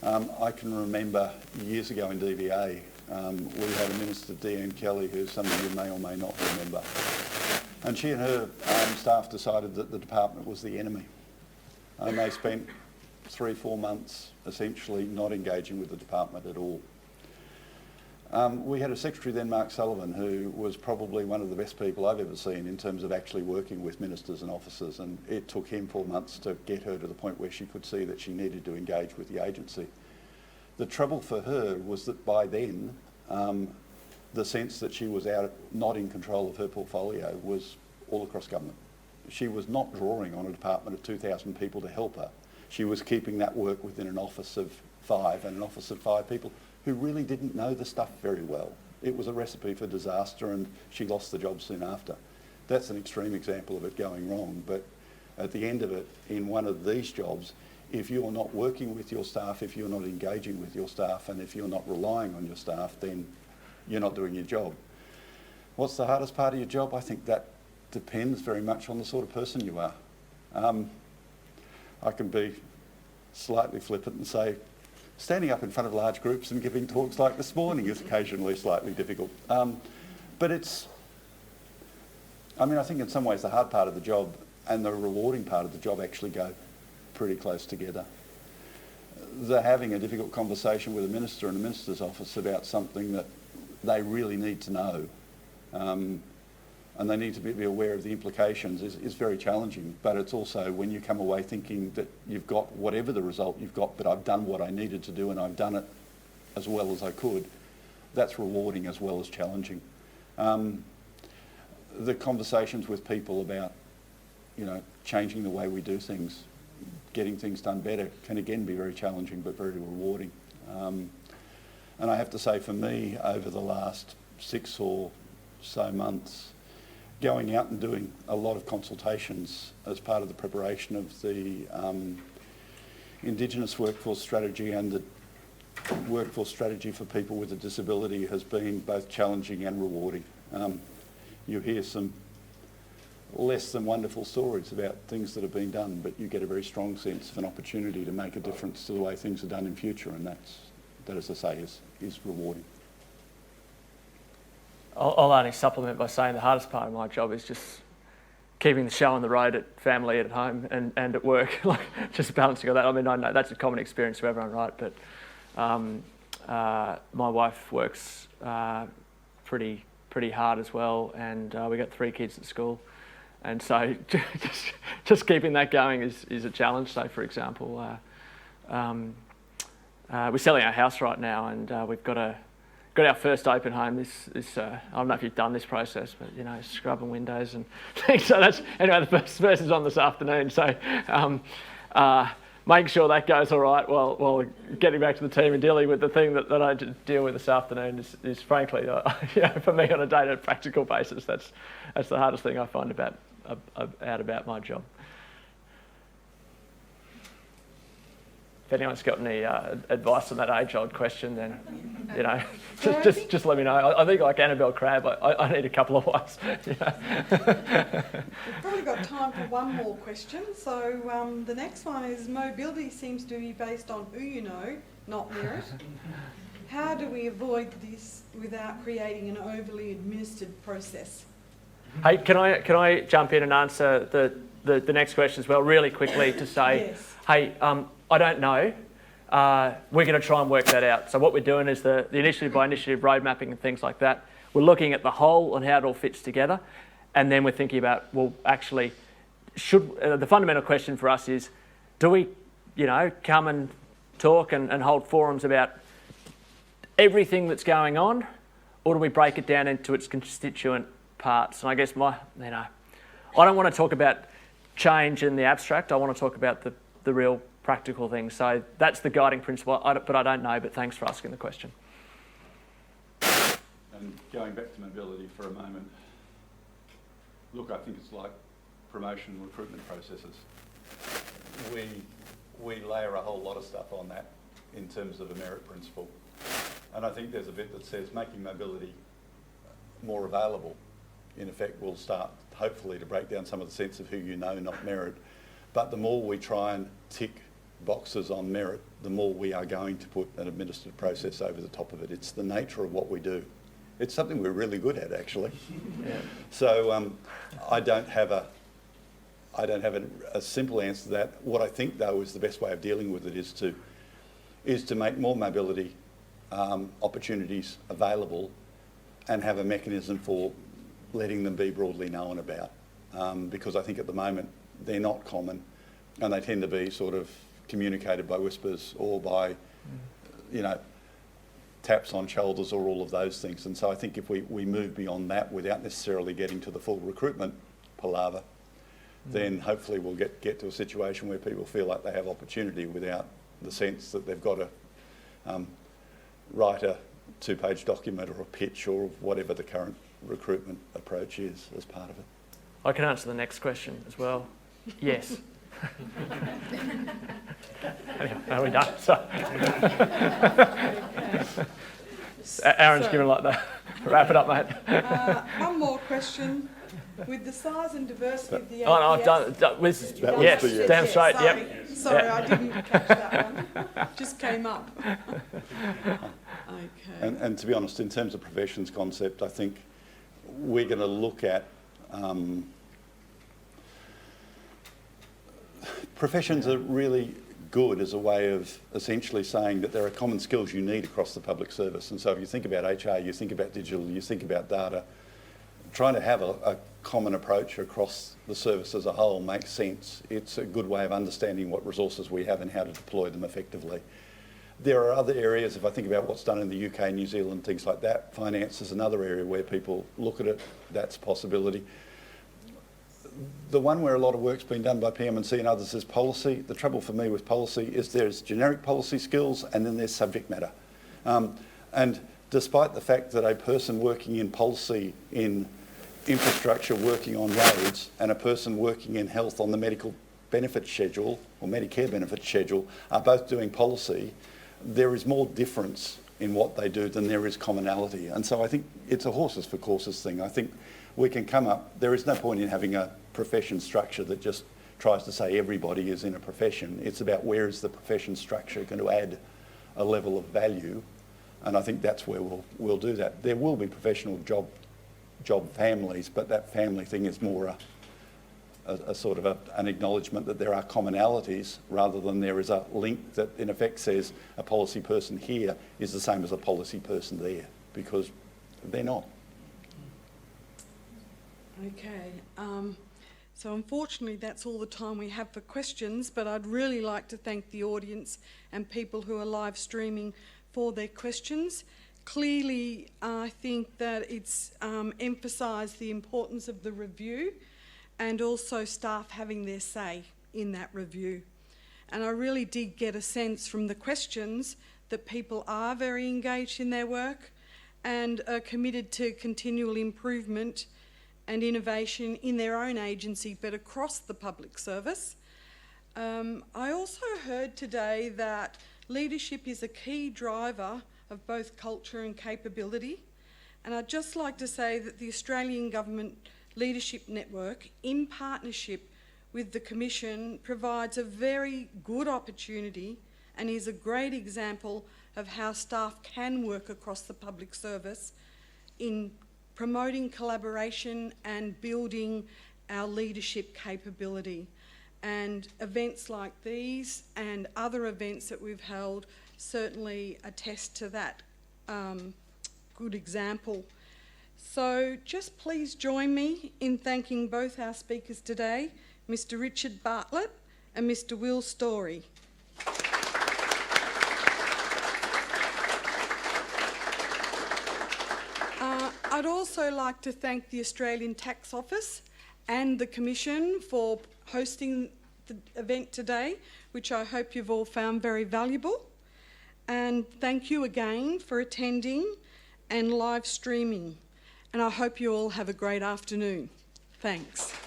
I can remember years ago in DVA, we had a Minister, Deanne Kelly, who some of you may or may not remember. And she and her staff decided that the department was the enemy. And they spent 3-4 months essentially not engaging with the department at all. We had a secretary then, Mark Sullivan, who was probably one of the best people I've ever seen in terms of actually working with ministers and officers, and it took him 4 months to get her to the point where she could see that she needed to engage with the agency. The trouble for her was that by then, the sense that she was not in control of her portfolio was all across government. She was not drawing on a department of 2,000 people to help her. She was keeping that work within an office of 5 and an office of 5 people who really didn't know the stuff very well. It was a recipe for disaster, and she lost the job soon after. That's an extreme example of it going wrong, but at the end of it, in one of these jobs, if you're not working with your staff, if you're not engaging with your staff, and if you're not relying on your staff, then you're not doing your job. What's the hardest part of your job? I think that depends very much on the sort of person you are. I can be slightly flippant and say, standing up in front of large groups and giving talks like this morning is occasionally slightly difficult. But I think in some ways the hard part of the job and the rewarding part of the job actually go pretty close together. They're having a difficult conversation with a minister in a minister's office about something that they really need to know, and they need to be aware of the implications is very challenging. But it's also when you come away thinking that you've got whatever the result you've got, but I've done what I needed to do and I've done it as well as I could, that's rewarding as well as challenging. The conversations with people about, changing the way we do things, getting things done better, can again be very challenging but very rewarding. And I have to say, for me, over the last 6 or so months, going out and doing a lot of consultations as part of the preparation of the Indigenous workforce strategy and the workforce strategy for people with a disability has been both challenging and rewarding. You hear some less than wonderful stories about things that have been done, but you get a very strong sense of an opportunity to make a difference to the way things are done in future, and that, as I say, is rewarding. I'll only supplement by saying the hardest part of my job is just keeping the show on the road at family, at home, and at work, like just balancing all that. I mean, I know that's a common experience for everyone, right? But my wife works pretty hard as well, and we got 3 kids at school. And so just keeping that going is a challenge. So, for example, we're selling our house right now, and we've got our first open home. This I don't know if you've done this process, but scrubbing windows and things. So that's anyway. The first person's on this afternoon. So making sure that goes all right while getting back to the team and dealing with the thing that I deal with this afternoon is frankly, for me on a day-to-day practical basis, that's the hardest thing I find about my job. If anyone's got any advice on that age-old question, then just let me know. I think like Annabelle Crabb, I need a couple of ones. We've probably got time for one more question. So the next one is: mobility seems to be based on who you know, not merit. How do we avoid this without creating an overly administered process? Hey, can I jump in and answer the next question as well, really quickly, to say, yes. Hey, I don't know. We're going to try and work that out. So what we're doing is the initiative by initiative road mapping and things like that. We're looking at the whole and how it all fits together, and then we're thinking about, well, actually, the fundamental question for us is, do we, come and talk and hold forums about everything that's going on, or do we break it down into its constituent parts? And I guess I don't want to talk about change in the abstract. I want to talk about the real practical things. So that's the guiding principle, but I don't know, but thanks for asking the question. And going back to mobility for a moment, Look, I think it's like promotion and recruitment processes. We layer a whole lot of stuff on that in terms of a merit principle. And I think there's a bit that says making mobility more available, in effect, will start hopefully to break down some of the sense of who you know, not merit. But the more we try and tick boxes on merit, the more we are going to put an administrative process over the top of it. It's the nature of what we do. It's something we're really good at, actually. Yeah. So I don't have a simple answer to that. What I think, though, is the best way of dealing with it is to make more mobility opportunities available and have a mechanism for letting them be broadly known about. Because I think at the moment they're not common, and they tend to be sort of communicated by whispers or by, you know, taps on shoulders or all of those things. And so I think if we move beyond that without necessarily getting to the full recruitment palaver, then hopefully we'll get to a situation where people feel like they have opportunity without the sense that they've got to write a 2-page document or a pitch or whatever the current recruitment approach is as part of it. I can answer the next question as well. Yes. Anyway, are we done? So. Aaron's giving like that. Wrap it up, mate. One more question. With the size and diversity of the APS... Oh, no, I've done with, yes, damn straight, yep. Sorry, I didn't catch that one. Just came up. Okay. And to be honest, in terms of professions concept, I think we're going to look at professions are really good as a way of essentially saying that there are common skills you need across the public service. And so if you think about HR, you think about digital, you think about data, trying to have a common approach across the service as a whole makes sense. It's a good way of understanding what resources we have and how to deploy them effectively. There are other areas, if I think about what's done in the UK, New Zealand, things like that, finance is another area where people look at it, that's a possibility. The one where a lot of work's been done by PM&C and others is policy. The trouble for me with policy is there's generic policy skills and then there's subject matter. And despite the fact that a person working in policy in infrastructure working on roads and a person working in health on the medical benefit schedule or Medicare benefit schedule are both doing policy, there is more difference in what they do than there is commonality. And so I think it's a horses for courses thing. I think we can come up, there is no point in having a profession structure that just tries to say everybody is in a profession. It's about where is the profession structure going to add a level of value, and I think that's where we'll do that. There will be professional job families, but that family thing is more a sort of an acknowledgement that there are commonalities rather than there is a link that in effect says a policy person here is the same as a policy person there, because they're not. Okay, so unfortunately that's all the time we have for questions, but I'd really like to thank the audience and people who are live streaming for their questions. Clearly, I think that it's emphasised the importance of the review and also staff having their say in that review. And I really did get a sense from the questions that people are very engaged in their work and are committed to continual improvement and innovation in their own agency, but across the public service. I also heard today that leadership is a key driver of both culture and capability. And I'd just like to say that the Australian Government Leadership Network, in partnership with the Commission, provides a very good opportunity and is a great example of how staff can work across the public service in promoting collaboration and building our leadership capability. And events like these and other events that we've held certainly attest to that good example. So just please join me in thanking both our speakers today, Mr. Richard Bartlett and Mr. Will Story. I'd also like to thank the Australian Tax Office and the Commission for hosting the event today, which I hope you've all found very valuable. And thank you again for attending and live streaming. And I hope you all have a great afternoon. Thank you. Thanks.